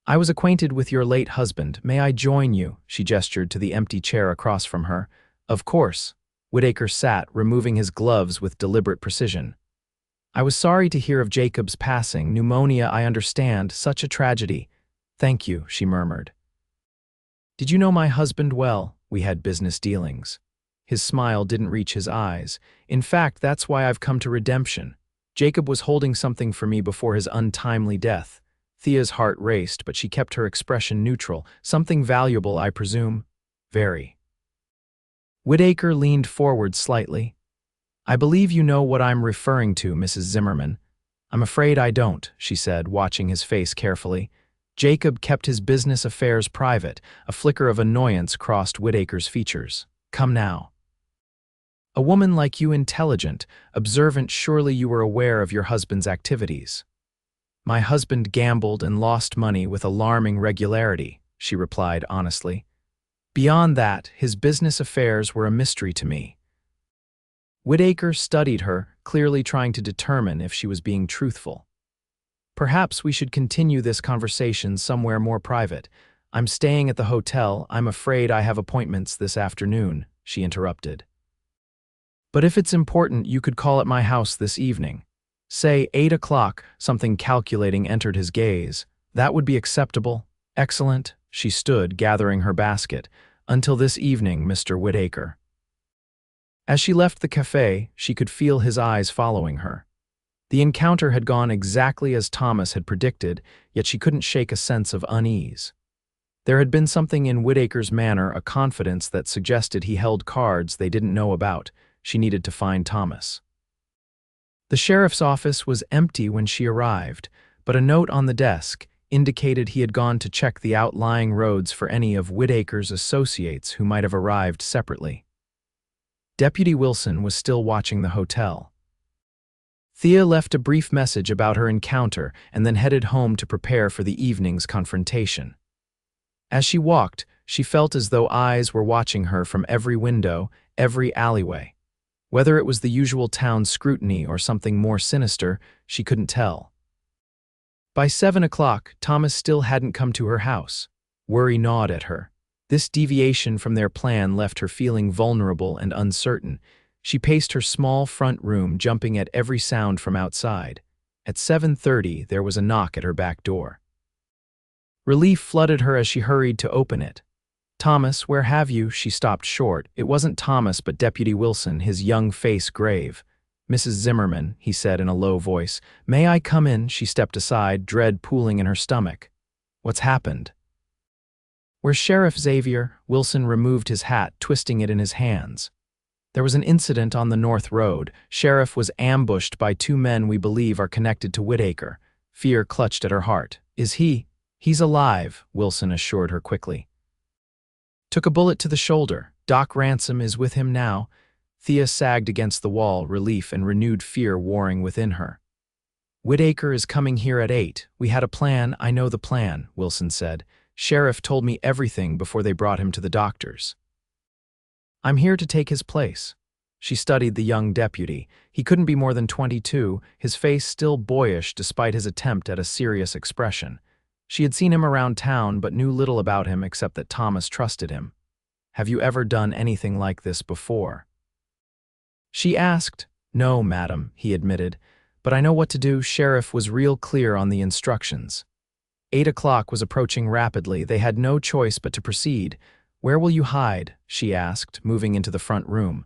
"I was acquainted with your late husband. May I join you?" She gestured to the empty chair across from her. "Of course." Whitaker sat, removing his gloves with deliberate precision. "I was sorry to hear of Jacob's passing. Pneumonia, I understand. Such a tragedy." "Thank you," she murmured. "Did you know my husband well? We had business dealings." His smile didn't reach his eyes. "In fact, that's why I've come to redemption. Jacob was holding something for me before his untimely death." Thea's heart raced, but she kept her expression neutral. "Something valuable, I presume?" "Very." Whitaker leaned forward slightly. "I believe you know what I'm referring to, Mrs. Zimmerman." "I'm afraid I don't," she said, watching his face carefully. Jacob kept his business affairs private. A flicker of annoyance crossed Whitaker's features. "Come now. A woman like you, intelligent, observant, surely you were aware of your husband's activities." "My husband gambled and lost money with alarming regularity," she replied honestly. "Beyond that, his business affairs were a mystery to me." Whitaker studied her, clearly trying to determine if she was being truthful. "Perhaps we should continue this conversation somewhere more private. I'm staying at the hotel. I'm afraid I have appointments this afternoon," she interrupted. "But if it's important, you could call at my house this evening. Say 8 o'clock." Something calculating entered his gaze. "That would be acceptable." "Excellent." She stood, gathering her basket. "Until this evening, Mr. Whitaker." As she left the cafe, she could feel his eyes following her. The encounter had gone exactly as Thomas had predicted, yet she couldn't shake a sense of unease. There had been something in Whitaker's manner, a confidence that suggested he held cards they didn't know about. She needed to find Thomas. The sheriff's office was empty when she arrived, but a note on the desk indicated he had gone to check the outlying roads for any of Whitaker's associates who might have arrived separately. Deputy Wilson was still watching the hotel. Thea left a brief message about her encounter and then headed home to prepare for the evening's confrontation. As she walked, she felt as though eyes were watching her from every window, every alleyway. Whether it was the usual town scrutiny or something more sinister, she couldn't tell. By 7 o'clock, Thomas still hadn't come to her house. Worry gnawed at her. This deviation from their plan left her feeling vulnerable and uncertain. She paced her small front room, jumping at every sound from outside. At 7:30, there was a knock at her back door. Relief flooded her as she hurried to open it. "Thomas, where have you?" She stopped short. It wasn't Thomas, but Deputy Wilson, his young face grave. "Mrs. Zimmerman," he said in a low voice. "May I come in?" She stepped aside, dread pooling in her stomach. "What's happened?" "Where's Sheriff Xavier?" Wilson removed his hat, twisting it in his hands. "There was an incident on the North Road. Sheriff was ambushed by two men we believe are connected to Whitaker." Fear clutched at her heart. "Is he—" "He's alive," Wilson assured her quickly. "Took a bullet to the shoulder. Doc Ransom is with him now." Thea sagged against the wall, relief and renewed fear warring within her. "Whitaker is coming here at 8. We had a plan." "I know the plan," Wilson said. "Sheriff told me everything before they brought him to the doctors. I'm here to take his place." She studied the young deputy. He couldn't be more than 22, his face still boyish despite his attempt at a serious expression. She had seen him around town but knew little about him except that Thomas trusted him. "Have you ever done anything like this before?" she asked. "No, madam," he admitted, "but I know what to do." Sheriff was real clear on the instructions. 8 o'clock was approaching rapidly. They had no choice but to proceed. "Where will you hide?" she asked, moving into the front room.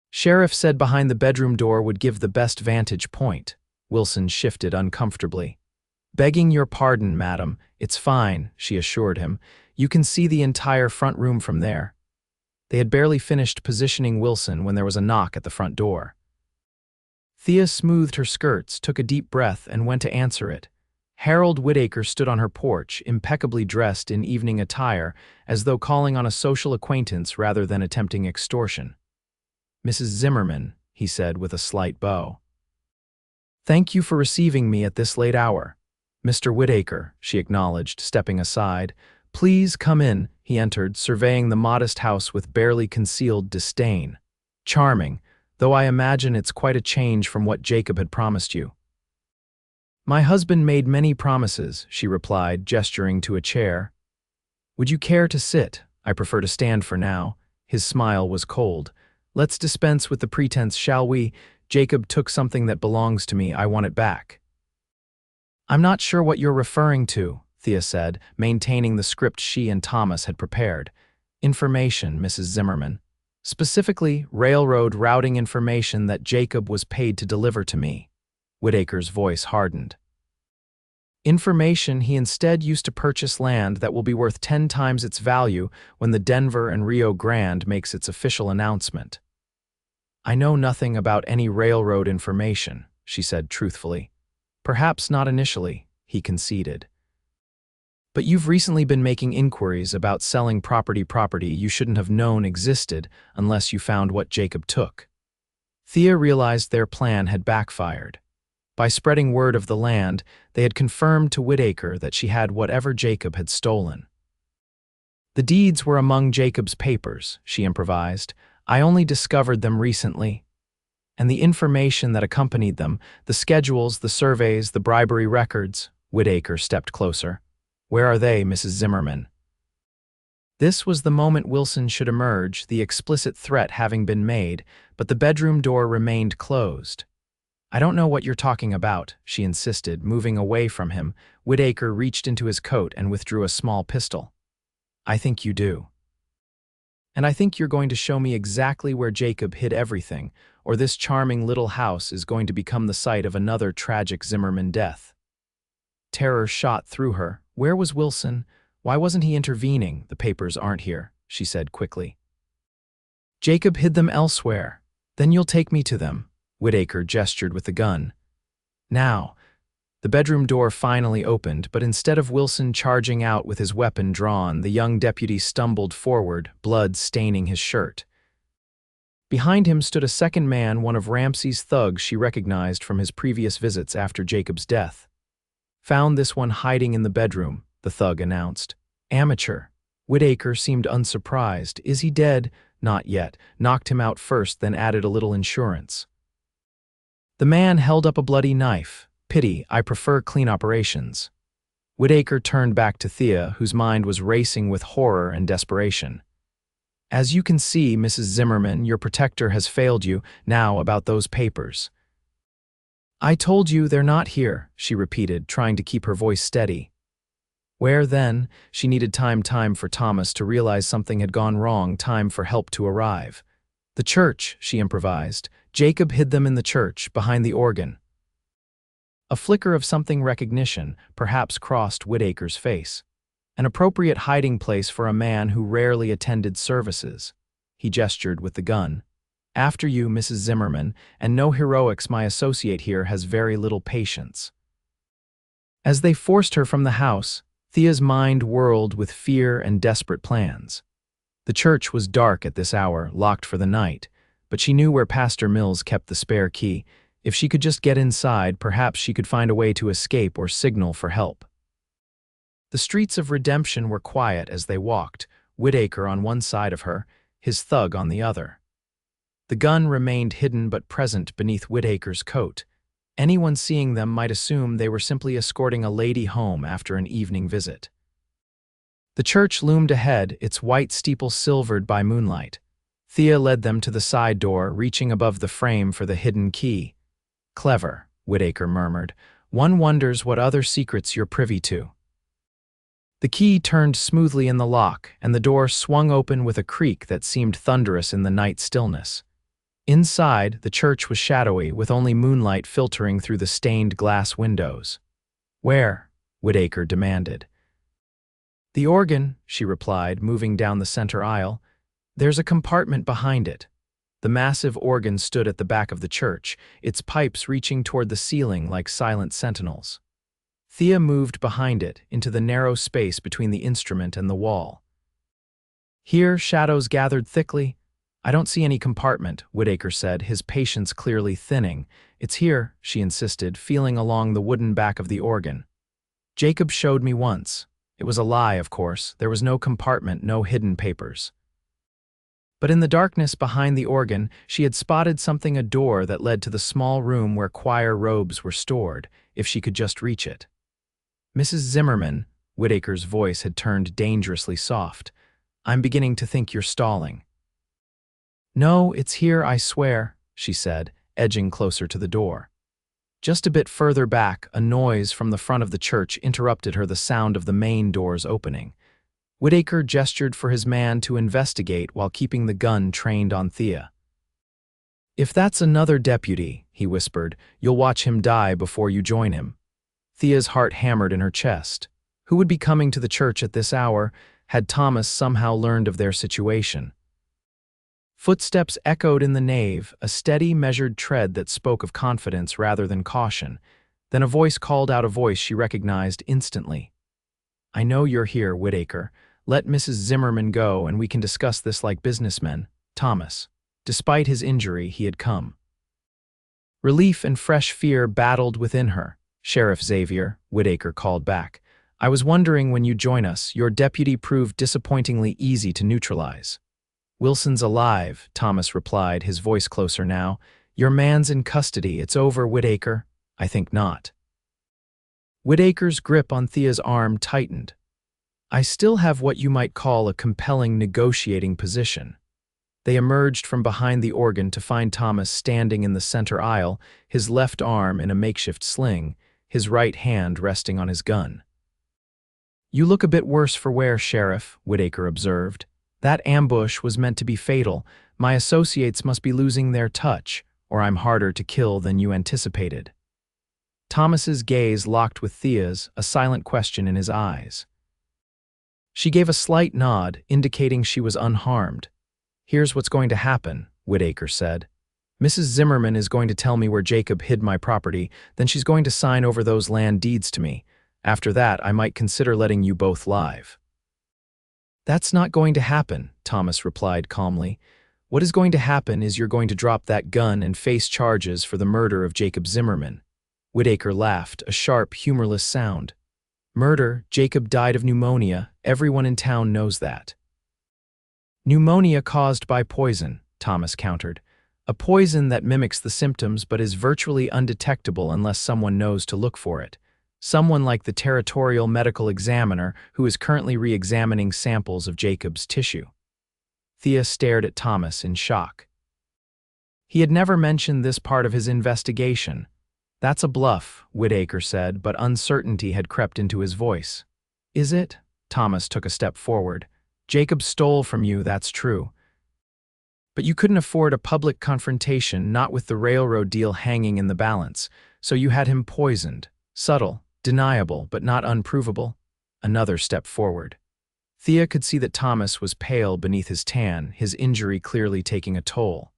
Sheriff said behind the bedroom door would give the best vantage point. Wilson shifted uncomfortably. "Begging your pardon, madam. It's fine," she assured him. "You can see the entire front room from there." They had barely finished positioning Wilson when there was a knock at the front door. Thea smoothed her skirts, took a deep breath, and went to answer it. Harold Whitaker stood on her porch, impeccably dressed in evening attire, as though calling on a social acquaintance rather than attempting extortion. "Mrs. Zimmerman," he said with a slight bow. "Thank you for receiving me at this late hour." "Mr. Whitaker," she acknowledged, stepping aside. "Please come in." He entered, surveying the modest house with barely concealed disdain. "Charming, though I imagine it's quite a change from what Jacob had promised you." "My husband made many promises," she replied, gesturing to a chair. "Would you care to sit?" "I prefer to stand for now." His smile was cold. "Let's dispense with the pretense, shall we? Jacob took something that belongs to me. I want it back." "I'm not sure what you're referring to," Thea said, maintaining the script she and Thomas had prepared. "Information, Mrs. Zimmerman. Specifically, railroad routing information that Jacob was paid to deliver to me." Whitaker's voice hardened. "Information he instead used to purchase land that will be worth 10 times its value when the Denver and Rio Grande makes its official announcement." "I know nothing about any railroad information," she said truthfully. "Perhaps not initially," he conceded. "But you've recently been making inquiries about selling property you shouldn't have known existed unless you found what Jacob took." Thea realized their plan had backfired. By spreading word of the land, they had confirmed to Whitaker that she had whatever Jacob had stolen. "The deeds were among Jacob's papers," she improvised. "I only discovered them recently. And the information that accompanied them, the schedules, the surveys, the bribery records." Whitaker stepped closer. "Where are they, Mrs. Zimmerman?" This was the moment Wilson should emerge, the explicit threat having been made, but the bedroom door remained closed. "I don't know what you're talking about," she insisted, moving away from him. Whitaker reached into his coat and withdrew a small pistol. "I think you do. And I think you're going to show me exactly where Jacob hid everything, or this charming little house is going to become the site of another tragic Zimmerman death." Terror shot through her. Where was Wilson? Why wasn't he intervening? "The papers aren't here," she said quickly. "Jacob hid them elsewhere. Then you'll take me to them." Whitaker gestured with the gun. "Now." The bedroom door finally opened, but instead of Wilson charging out with his weapon drawn, the young deputy stumbled forward, blood staining his shirt. Behind him stood a second man, one of Ramsey's thugs she recognized from his previous visits after Jacob's death. "Found this one hiding in the bedroom," the thug announced. "Amateur." Whitaker seemed unsurprised. "Is he dead?" "Not yet. Knocked him out first, then added a little insurance." The man held up a bloody knife. "Pity, I prefer clean operations." Whitaker turned back to Thea, whose mind was racing with horror and desperation. "As you can see, Mrs. Zimmerman, your protector has failed you. Now about those papers." "I told you they're not here," she repeated, trying to keep her voice steady. Where then? She needed time for Thomas to realize something had gone wrong, time for help to arrive. "The church," she improvised. Jacob hid them in the church, behind the organ. A flicker of something recognition perhaps crossed Whitaker's face. An appropriate hiding place for a man who rarely attended services. He gestured with the gun. After you, Mrs. Zimmerman, and no heroics. My associate here has very little patience. As they forced her from the house, Thea's mind whirled with fear and desperate plans. The church was dark at this hour, locked for the night, but she knew where Pastor Mills kept the spare key. If she could just get inside, perhaps she could find a way to escape or signal for help. The streets of Redemption were quiet as they walked, Whitaker on one side of her, his thug on the other. The gun remained hidden but present beneath Whitaker's coat. Anyone seeing them might assume they were simply escorting a lady home after an evening visit. The church loomed ahead, its white steeple silvered by moonlight. Thea led them to the side door, reaching above the frame for the hidden key. Clever, Whitaker murmured. One wonders what other secrets you're privy to. The key turned smoothly in the lock, and the door swung open with a creak that seemed thunderous in the night stillness. Inside, the church was shadowy, with only moonlight filtering through the stained glass windows. Where? Whitaker demanded. The organ, she replied, moving down the center aisle. There's a compartment behind it. The massive organ stood at the back of the church, its pipes reaching toward the ceiling like silent sentinels. Thea moved behind it, into the narrow space between the instrument and the wall. Here, shadows gathered thickly. I don't see any compartment, Whitaker said, his patience clearly thinning. It's here, she insisted, feeling along the wooden back of the organ. Jacob showed me once. It was a lie, of course. There was no compartment, no hidden papers. But in the darkness behind the organ, she had spotted something, a door that led to the small room where choir robes were stored, if she could just reach it. Mrs. Zimmerman, Whitaker's voice had turned dangerously soft. I'm beginning to think you're stalling. No, it's here, I swear, she said, edging closer to the door. Just a bit further back, a noise from the front of the church interrupted her, the sound of the main doors opening. Whitaker gestured for his man to investigate while keeping the gun trained on Thea. If that's another deputy, he whispered, you'll watch him die before you join him. Thea's heart hammered in her chest. Who would be coming to the church at this hour? Had Thomas somehow learned of their situation? Footsteps echoed in the nave, a steady, measured tread that spoke of confidence rather than caution. Then a voice called out, a voice she recognized instantly. I know you're here, Whitaker. Let Mrs. Zimmerman go and we can discuss this like businessmen. Thomas. Despite his injury, he had come. Relief and fresh fear battled within her. Sheriff Xavier, Whitaker called back. I was wondering when you'd join us. Your deputy proved disappointingly easy to neutralize. Wilson's alive, Thomas replied, his voice closer now. Your man's in custody. It's over, Whitaker. I think not. Whitaker's grip on Thea's arm tightened. I still have what you might call a compelling negotiating position. They emerged from behind the organ to find Thomas standing in the center aisle, his left arm in a makeshift sling, his right hand resting on his gun. You look a bit worse for wear, Sheriff, Whitaker observed. That ambush was meant to be fatal. My associates must be losing their touch, or I'm harder to kill than you anticipated. Thomas's gaze locked with Thea's, a silent question in his eyes. She gave a slight nod, indicating she was unharmed. Here's what's going to happen, Whitaker said. Mrs. Zimmerman is going to tell me where Jacob hid my property, then she's going to sign over those land deeds to me. After that, I might consider letting you both live. That's not going to happen, Thomas replied calmly. What is going to happen is you're going to drop that gun and face charges for the murder of Jacob Zimmerman. Whitaker laughed, a sharp, humorless sound. Murder? Jacob died of pneumonia. Everyone in town knows that. Pneumonia caused by poison, Thomas countered. A poison that mimics the symptoms but is virtually undetectable unless someone knows to look for it. Someone like the territorial medical examiner who is currently re-examining samples of Jacob's tissue. Thea stared at Thomas in shock. He had never mentioned this part of his investigation. That's a bluff, Whitaker said, but uncertainty had crept into his voice. Is it? Thomas took a step forward. Jacob stole from you, that's true. But you couldn't afford a public confrontation, not with the railroad deal hanging in the balance, so you had him poisoned. Subtle, deniable, but not unprovable. Another step forward. Thea could see that Thomas was pale beneath his tan, his injury clearly taking a toll.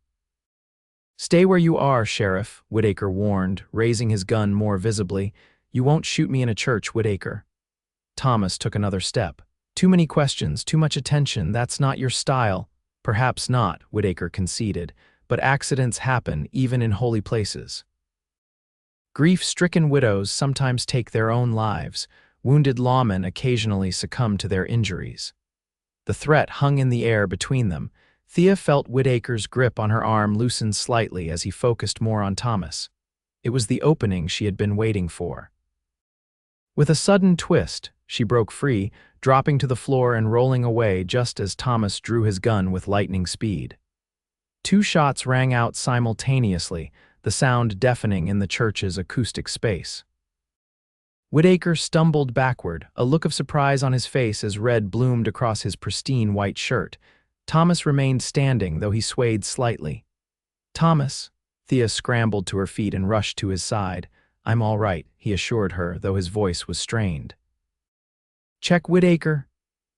"Stay where you are, Sheriff," Whitaker warned, raising his gun more visibly. "You won't shoot me in a church, Whitaker." Thomas took another step. "Too many questions, too much attention, that's not your style." "Perhaps not," Whitaker conceded, "but accidents happen, even in holy places." Grief-stricken widows sometimes take their own lives. Wounded lawmen occasionally succumb to their injuries. The threat hung in the air between them. Thea felt Whitaker's grip on her arm loosen slightly as he focused more on Thomas. It was the opening she had been waiting for. With a sudden twist, she broke free, dropping to the floor and rolling away just as Thomas drew his gun with lightning speed. Two shots rang out simultaneously, the sound deafening in the church's acoustic space. Whitaker stumbled backward, a look of surprise on his face as red bloomed across his pristine white shirt. Thomas remained standing, though he swayed slightly. "Thomas." Thea scrambled to her feet and rushed to his side. "I'm all right," he assured her, though his voice was strained. "Check Whitaker."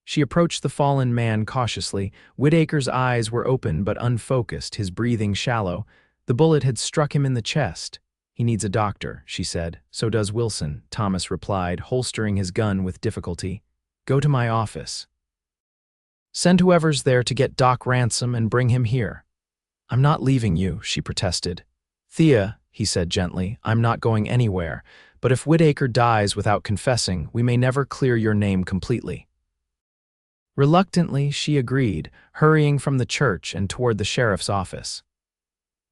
She approached the fallen man cautiously. Whitaker's eyes were open but unfocused, his breathing shallow. The bullet had struck him in the chest. "He needs a doctor," she said. "So does Wilson," Thomas replied, holstering his gun with difficulty. "Go to my office. Send whoever's there to get Doc Ransom and bring him here." "I'm not leaving you," she protested. "Thea," he said gently, "I'm not going anywhere, but if Whitaker dies without confessing, we may never clear your name completely." Reluctantly, she agreed, hurrying from the church and toward the sheriff's office.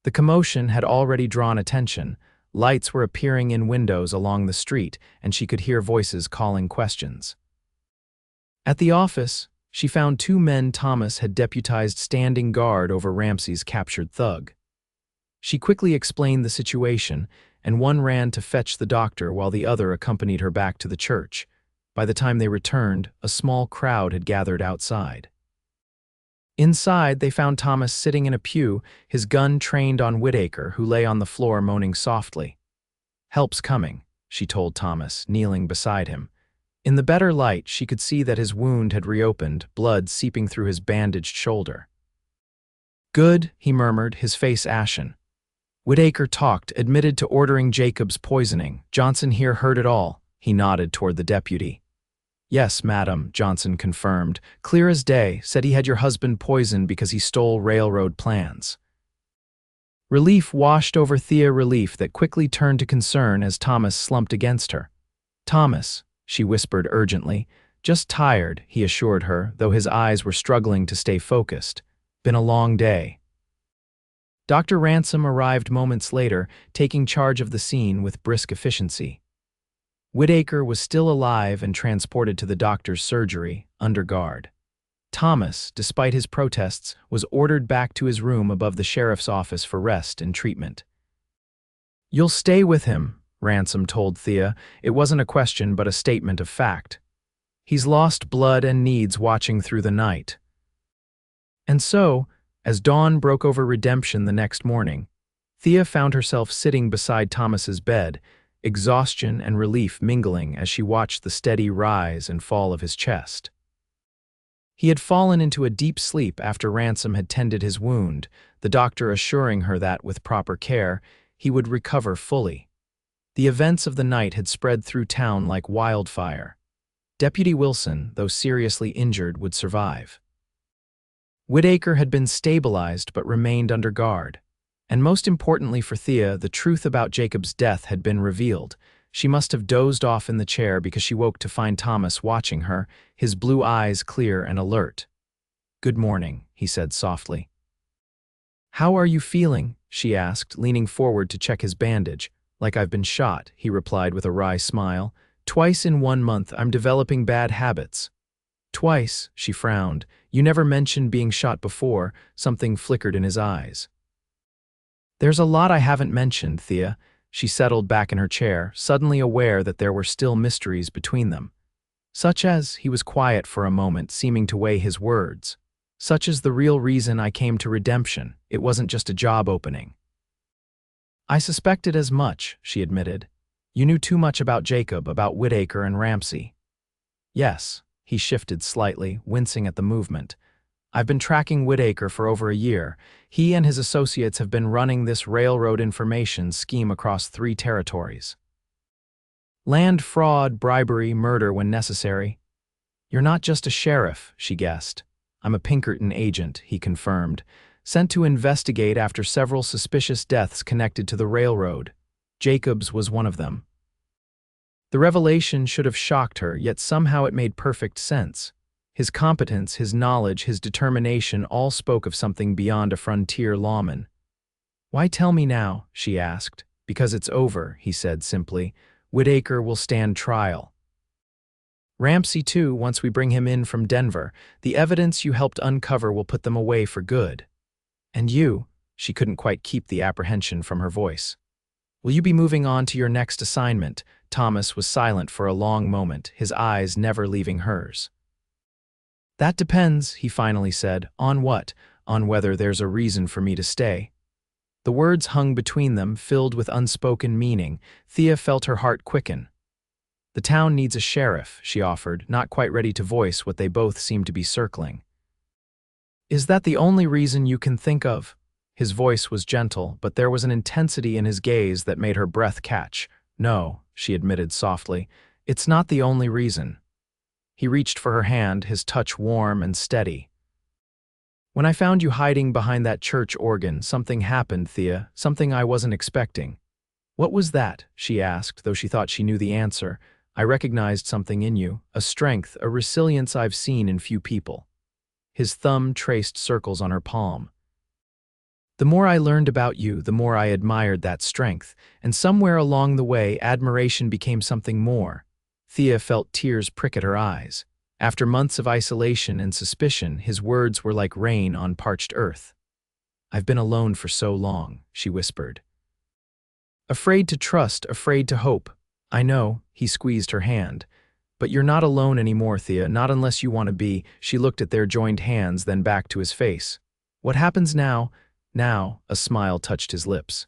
The commotion had already drawn attention. Lights were appearing in windows along the street, and she could hear voices calling questions. At the office, she found two men Thomas had deputized standing guard over Ramsey's captured thug. She quickly explained the situation, and one ran to fetch the doctor while the other accompanied her back to the church. By the time they returned, a small crowd had gathered outside. Inside, they found Thomas sitting in a pew, his gun trained on Whitaker, who lay on the floor moaning softly. "Help's coming," she told Thomas, kneeling beside him. In the better light, she could see that his wound had reopened, blood seeping through his bandaged shoulder. "Good," he murmured, his face ashen. Whitaker talked, admitted to ordering Jacob's poisoning. "Johnson here heard it all." He nodded toward the deputy. "Yes, madam," Johnson confirmed. "Clear as day, said he had your husband poisoned because he stole railroad plans." Relief washed over Thea, relief that quickly turned to concern as Thomas slumped against her. "Thomas," she whispered urgently. "Just tired," he assured her, though his eyes were struggling to stay focused. "Been a long day." Dr. Ransom arrived moments later, taking charge of the scene with brisk efficiency. Whitaker was still alive and transported to the doctor's surgery, under guard. Thomas, despite his protests, was ordered back to his room above the sheriff's office for rest and treatment. "You'll stay with him," Ransom told Thea. It wasn't a question but a statement of fact. "He's lost blood and needs watching through the night." And so, as dawn broke over redemption the next morning, Thea found herself sitting beside Thomas's bed, exhaustion and relief mingling as she watched the steady rise and fall of his chest. He had fallen into a deep sleep after Ransom had tended his wound, the doctor assuring her that, with proper care, he would recover fully. The events of the night had spread through town like wildfire. Deputy Wilson, though seriously injured, would survive. Whitaker had been stabilized but remained under guard. And most importantly for Thea, the truth about Jacob's death had been revealed. She must have dozed off in the chair because she woke to find Thomas watching her, his blue eyes clear and alert. "Good morning," he said softly. "How are you feeling?" she asked, leaning forward to check his bandage. "Like I've been shot," he replied with a wry smile. "Twice in 1 month, I'm developing bad habits." "Twice," she frowned. "You never mentioned being shot before." Something flickered in his eyes. "There's a lot I haven't mentioned, Thea." She settled back in her chair, suddenly aware that there were still mysteries between them. "Such as," he was quiet for a moment, seeming to weigh his words. Such is the real reason I came to Redemption. It wasn't just a job opening. I suspected as much, she admitted. You knew too much about Jacob, about Whitaker and Ramsey. Yes, he shifted slightly, wincing at the movement. I've been tracking Whitaker for over a year. He and his associates have been running this railroad information scheme across 3 territories. Land fraud, bribery, murder when necessary. You're not just a sheriff, she guessed. I'm a Pinkerton agent, he confirmed, sent to investigate after several suspicious deaths connected to the railroad. Jacob's was one of them. The revelation should have shocked her, yet somehow it made perfect sense. His competence, his knowledge, his determination all spoke of something beyond a frontier lawman. Why tell me now? She asked. Because it's over, he said simply. Whitaker will stand trial. Ramsey too, once we bring him in from Denver. The evidence you helped uncover will put them away for good. And you, she couldn't quite keep the apprehension from her voice. Will you be moving on to your next assignment? Thomas was silent for a long moment, his eyes never leaving hers. That depends, he finally said. On what? On whether there's a reason for me to stay. The words hung between them, filled with unspoken meaning. Thea felt her heart quicken. The town needs a sheriff, she offered, not quite ready to voice what they both seemed to be circling. Is that the only reason you can think of? His voice was gentle, but there was an intensity in his gaze that made her breath catch. No, she admitted softly, it's not the only reason. He reached for her hand, his touch warm and steady. When I found you hiding behind that church organ, something happened, Thea, something I wasn't expecting. What was that? She asked, though she thought she knew the answer. I recognized something in you, a strength, a resilience I've seen in few people. His thumb traced circles on her palm. The more I learned about you, the more I admired that strength, and somewhere along the way, admiration became something more. Thea felt tears prick at her eyes. After months of isolation and suspicion, his words were like rain on parched earth. I've been alone for so long, she whispered. Afraid to trust, afraid to hope. I know, he squeezed her hand. But you're not alone anymore, Thea, not unless you want to be. She looked at their joined hands, then back to his face. What happens now? Now, a smile touched his lips.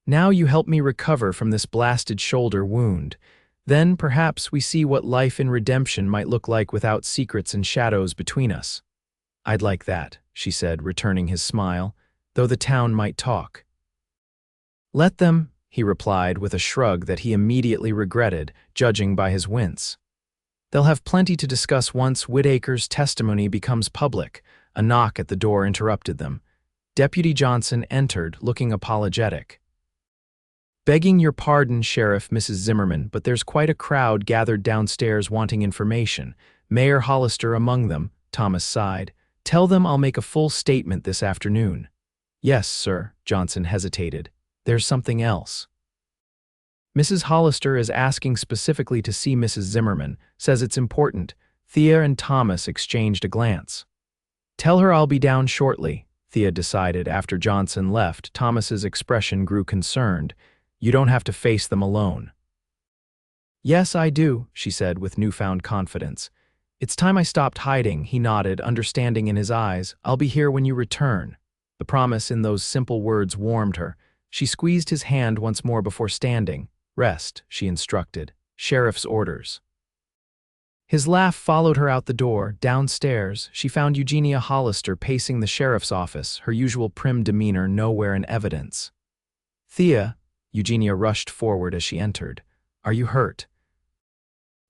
Now you help me recover from this blasted shoulder wound. Then, perhaps, we see what life in redemption might look like without secrets and shadows between us. I'd like that, she said, returning his smile, though the town might talk. Let them, he replied with a shrug that he immediately regretted, judging by his wince. They'll have plenty to discuss once Whitaker's testimony becomes public. A knock at the door interrupted them. Deputy Johnson entered, looking apologetic. Begging your pardon, Sheriff, Mrs. Zimmerman, but there's quite a crowd gathered downstairs wanting information. Mayor Hollister among them, Thomas sighed. Tell them I'll make a full statement this afternoon. Yes, sir, Johnson hesitated. There's something else. Mrs. Hollister is asking specifically to see Mrs. Zimmerman, says it's important. Thea and Thomas exchanged a glance. Tell her I'll be down shortly, Thea decided after Johnson left. Thomas's expression grew concerned. You don't have to face them alone. Yes, I do, she said with newfound confidence. It's time I stopped hiding, he nodded, understanding in his eyes. I'll be here when you return. The promise in those simple words warmed her. She squeezed his hand once more before standing. Rest, she instructed. Sheriff's orders. His laugh followed her out the door. Downstairs, she found Eugenia Hollister pacing the sheriff's office, her usual prim demeanor nowhere in evidence. Thea, Eugenia rushed forward as she entered. Are you hurt?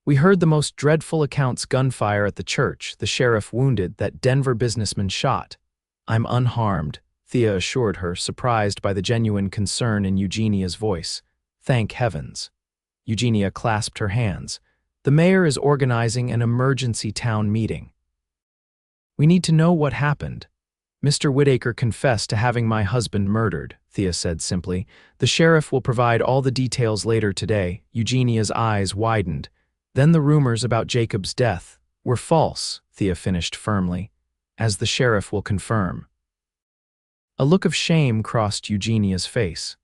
We heard the most dreadful accounts: gunfire at the church, the sheriff wounded, that Denver businessman shot. I'm unharmed, Thea assured her, surprised by the genuine concern in Eugenia's voice. Thank heavens. Eugenia clasped her hands. The mayor is organizing an emergency town meeting. We need to know what happened. Mr. Whitaker confessed to having my husband murdered, Thea said simply. The sheriff will provide all the details later today. Eugenia's eyes widened. Then the rumors about Jacob's death were false, Thea finished firmly, as the sheriff will confirm. A look of shame crossed Eugenia's face.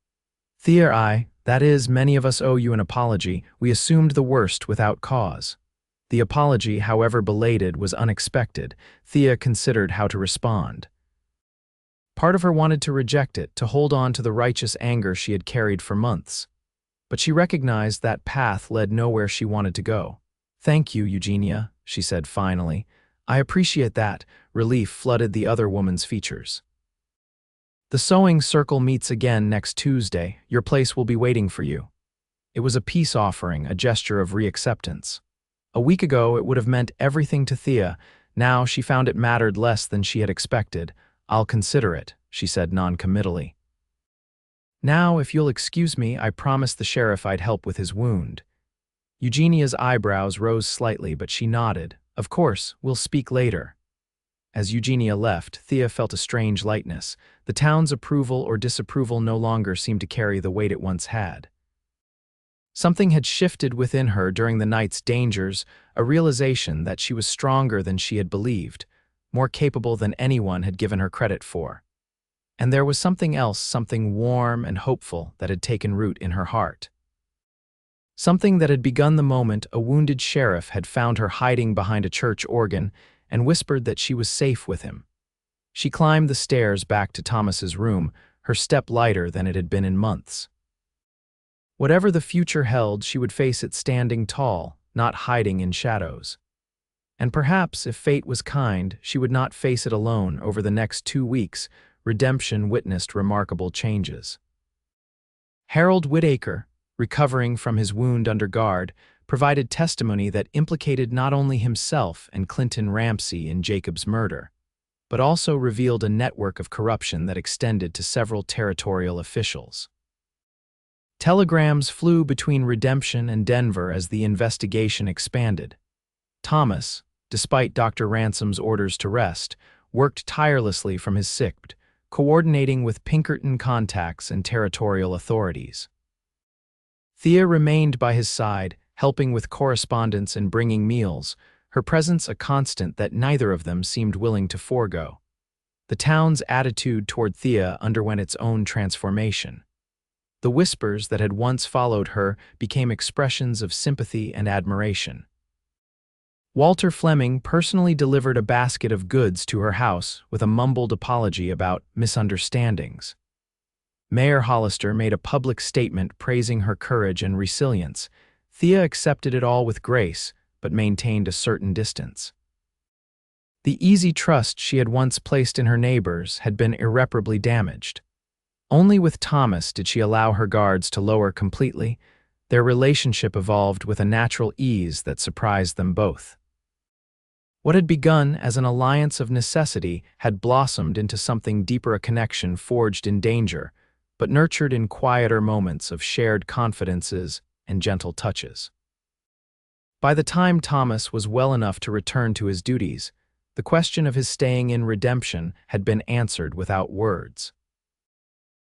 Thea, that is, many of us owe you an apology. We assumed the worst without cause. The apology, however belated, was unexpected. Thea considered how to respond. Part of her wanted to reject it, to hold on to the righteous anger she had carried for months. But she recognized that path led nowhere she wanted to go. "Thank you, Eugenia," she said finally. "I appreciate that." Relief flooded the other woman's features. "The sewing circle meets again next Tuesday. Your place will be waiting for you." It was a peace offering, a gesture of reacceptance. A week ago, it would have meant everything to Thea. Now she found it mattered less than she had expected. "I'll consider it," she said noncommittally. "Now, if you'll excuse me, I promised the sheriff I'd help with his wound." Eugenia's eyebrows rose slightly, but she nodded. "Of course, we'll speak later." As Eugenia left, Thea felt a strange lightness. The town's approval or disapproval no longer seemed to carry the weight it once had. Something had shifted within her during the night's dangers, a realization that she was stronger than she had believed, more capable than anyone had given her credit for. And there was something else, something warm and hopeful that had taken root in her heart. Something that had begun the moment a wounded sheriff had found her hiding behind a church organ and whispered that she was safe with him. She climbed the stairs back to Thomas's room, her step lighter than it had been in months. Whatever the future held, she would face it standing tall, not hiding in shadows. And perhaps, if fate was kind, she would not face it alone. Over the next 2 weeks, redemption witnessed remarkable changes. Harold Whitaker, recovering from his wound under guard, provided testimony that implicated not only himself and Clinton Ramsey in Jacob's murder, but also revealed a network of corruption that extended to several territorial officials. Telegrams flew between Redemption and Denver as the investigation expanded. Thomas, despite Dr. Ransom's orders to rest, worked tirelessly from his sick bed, coordinating with Pinkerton contacts and territorial authorities. Thea remained by his side, helping with correspondence and bringing meals, her presence a constant that neither of them seemed willing to forego. The town's attitude toward Thea underwent its own transformation. The whispers that had once followed her became expressions of sympathy and admiration. Walter Fleming personally delivered a basket of goods to her house with a mumbled apology about misunderstandings. Mayor Hollister made a public statement praising her courage and resilience. Thea accepted it all with grace, but maintained a certain distance. The easy trust she had once placed in her neighbors had been irreparably damaged. Only with Thomas did she allow her guards to lower completely. Their relationship evolved with a natural ease that surprised them both. What had begun as an alliance of necessity had blossomed into something deeper, a connection forged in danger, but nurtured in quieter moments of shared confidences and gentle touches. By the time Thomas was well enough to return to his duties, the question of his staying in Redemption had been answered without words.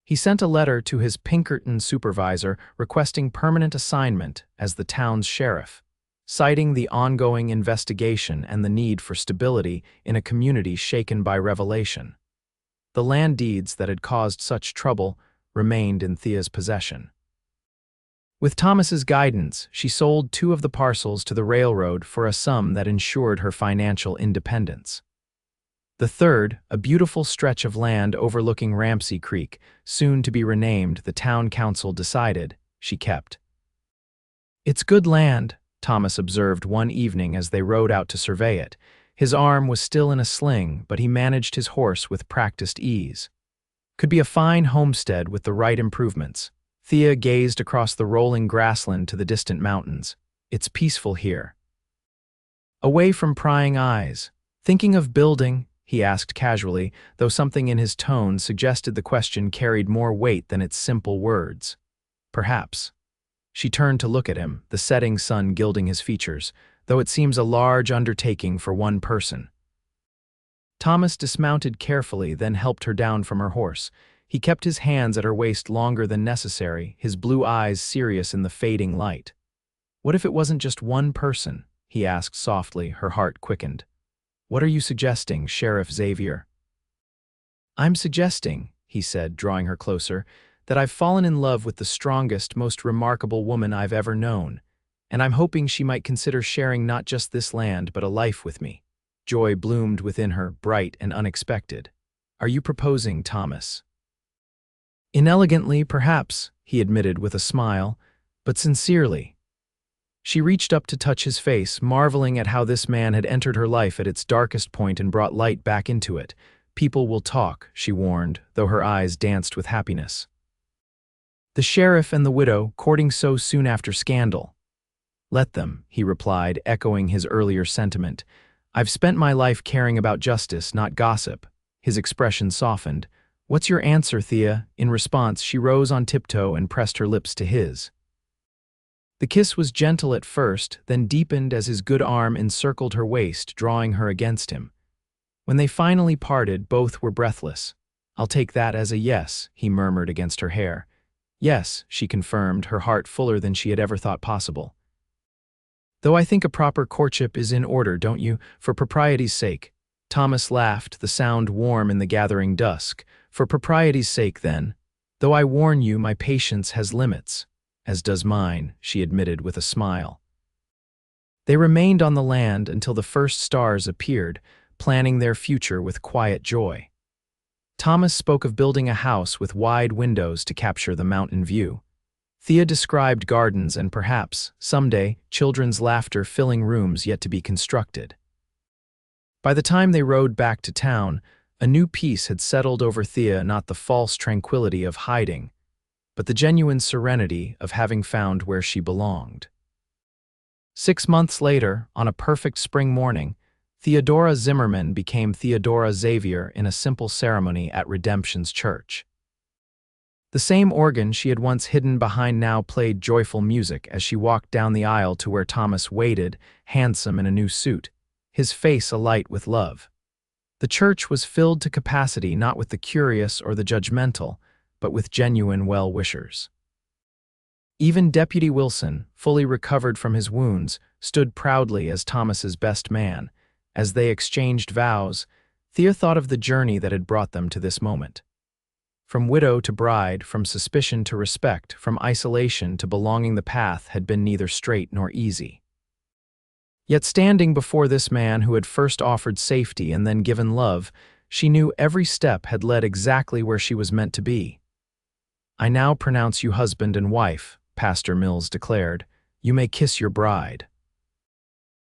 He sent a letter to his Pinkerton supervisor requesting permanent assignment as the town's sheriff, citing the ongoing investigation and the need for stability in a community shaken by revelation. The land deeds that had caused such trouble remained in Thea's possession. With Thomas's guidance, she sold 2 of the parcels to the railroad for a sum that ensured her financial independence. The third, a beautiful stretch of land overlooking Ramsey Creek, soon to be renamed, the town council decided, she kept. "It's good land," Thomas observed one evening as they rode out to survey it. His arm was still in a sling, but he managed his horse with practiced ease. "Could be a fine homestead with the right improvements." Thea gazed across the rolling grassland to the distant mountains. "It's peaceful here." Away from prying eyes. "Thinking of building?" he asked casually, though something in his tone suggested the question carried more weight than its simple words. "Perhaps." She turned to look at him, the setting sun gilding his features, though it seems a large undertaking for one person. Thomas dismounted carefully, then helped her down from her horse. He kept his hands at her waist longer than necessary, his blue eyes serious in the fading light. "What if it wasn't just one person?" he asked softly, her heart quickened. "What are you suggesting, Sheriff Xavier?" "I'm suggesting," he said, drawing her closer, "that I've fallen in love with the strongest, most remarkable woman I've ever known, and I'm hoping she might consider sharing not just this land but a life with me. Joy bloomed within her, bright and unexpected. Are you proposing, Thomas? Inelegantly, perhaps, he admitted with a smile, but sincerely. She reached up to touch his face, marveling at how this man had entered her life at its darkest point and brought light back into it. People will talk, she warned, though her eyes danced with happiness. The sheriff and the widow, courting so soon after scandal. Let them, he replied, echoing his earlier sentiment. I've spent my life caring about justice, not gossip. His expression softened. What's your answer, Thea? In response, she rose on tiptoe and pressed her lips to his. The kiss was gentle at first, then deepened as his good arm encircled her waist, drawing her against him. When they finally parted, both were breathless. I'll take that as a yes, he murmured against her hair. Yes, she confirmed, her heart fuller than she had ever thought possible. Though I think a proper courtship is in order, don't you, for propriety's sake? Thomas laughed, the sound warm in the gathering dusk. For propriety's sake, then. Though I warn you, my patience has limits. As does mine, she admitted with a smile. They remained on the land until the first stars appeared, planning their future with quiet joy. Thomas spoke of building a house with wide windows to capture the mountain view. Thea described gardens and perhaps, someday, children's laughter filling rooms yet to be constructed. By the time they rode back to town, a new peace had settled over Thea, not the false tranquility of hiding, but the genuine serenity of having found where she belonged. 6 months later, on a perfect spring morning, Theodora Zimmerman became Theodora Xavier in a simple ceremony at Redemption's church. The same organ she had once hidden behind now played joyful music as she walked down the aisle to where Thomas waited, handsome in a new suit, his face alight with love. The church was filled to capacity not with the curious or the judgmental, but with genuine well-wishers. Even Deputy Wilson, fully recovered from his wounds, stood proudly as Thomas's best man. As they exchanged vows, Thea thought of the journey that had brought them to this moment. From widow to bride, from suspicion to respect, from isolation to belonging, the path had been neither straight nor easy. Yet standing before this man who had first offered safety and then given love, she knew every step had led exactly where she was meant to be. I now pronounce you husband and wife, Pastor Mills declared. You may kiss your bride.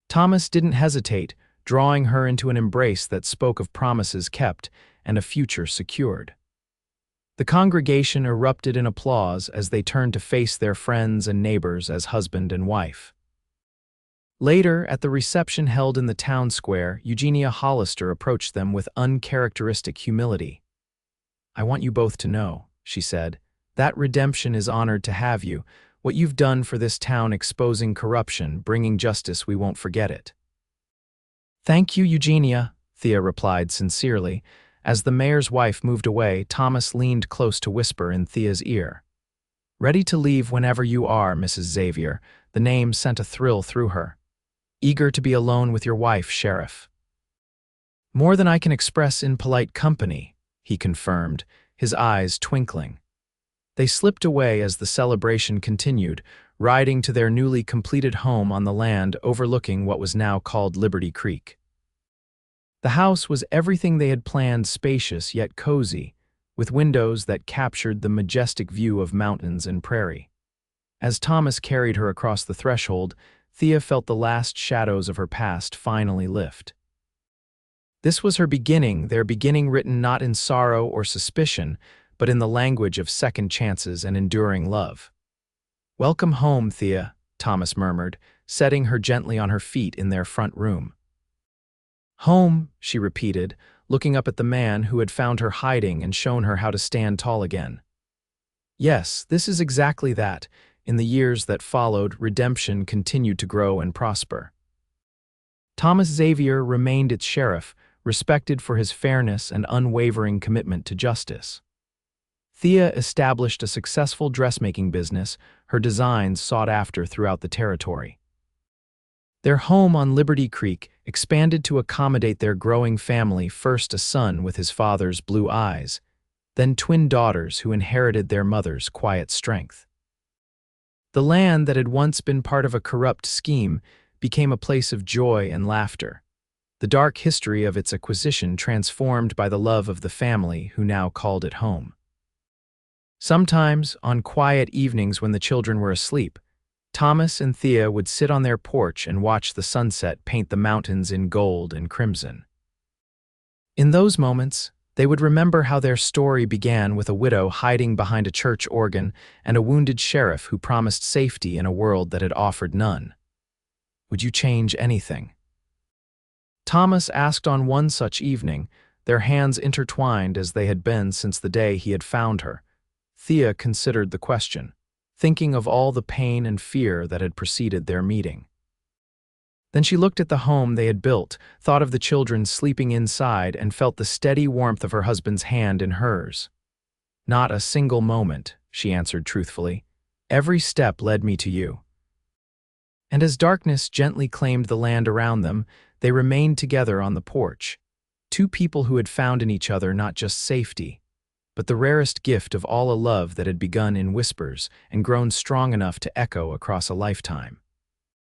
Thomas didn't hesitate, drawing her into an embrace that spoke of promises kept and a future secured. The congregation erupted in applause as they turned to face their friends and neighbors as husband and wife. Later, at the reception held in the town square, Eugenia Hollister approached them with uncharacteristic humility. I want you both to know, she said, that Redemption is honored to have you. What you've done for this town, exposing corruption, bringing justice, we won't forget it. Thank you, Eugenia, Thea replied sincerely. As the mayor's wife moved away, Thomas leaned close to whisper in Thea's ear. Ready to leave whenever you are, Mrs. Xavier. The name sent a thrill through her. Eager to be alone with your wife, Sheriff. More than I can express in polite company, he confirmed, his eyes twinkling. They slipped away as the celebration continued, riding to their newly completed home on the land overlooking what was now called Liberty Creek. The house was everything they had planned, spacious yet cozy, with windows that captured the majestic view of mountains and prairie. As Thomas carried her across the threshold, Thea felt the last shadows of her past finally lift. This was her beginning, their beginning written not in sorrow or suspicion, but in the language of second chances and enduring love. Welcome home, Thea, Thomas murmured, setting her gently on her feet in their front room. Home, she repeated, looking up at the man who had found her hiding and shown her how to stand tall again. Yes, this is exactly that. In the years that followed, Redemption continued to grow and prosper. Thomas Xavier remained its sheriff, respected for his fairness and unwavering commitment to justice. Thea established a successful dressmaking business, her designs sought after throughout the territory. Their home on Liberty Creek expanded to accommodate their growing family, first a son with his father's blue eyes, then twin daughters who inherited their mother's quiet strength. The land that had once been part of a corrupt scheme became a place of joy and laughter, the dark history of its acquisition transformed by the love of the family who now called it home. Sometimes, on quiet evenings when the children were asleep, Thomas and Thea would sit on their porch and watch the sunset paint the mountains in gold and crimson. In those moments, they would remember how their story began with a widow hiding behind a church organ and a wounded sheriff who promised safety in a world that had offered none. Would you change anything? Thomas asked on one such evening, their hands intertwined as they had been since the day he had found her. Thea considered the question, thinking of all the pain and fear that had preceded their meeting. Then she looked at the home they had built, thought of the children sleeping inside, and felt the steady warmth of her husband's hand in hers. "Not a single moment," she answered truthfully. "Every step led me to you." And as darkness gently claimed the land around them, they remained together on the porch, two people who had found in each other not just safety, but the rarest gift of all, a love that had begun in whispers and grown strong enough to echo across a lifetime.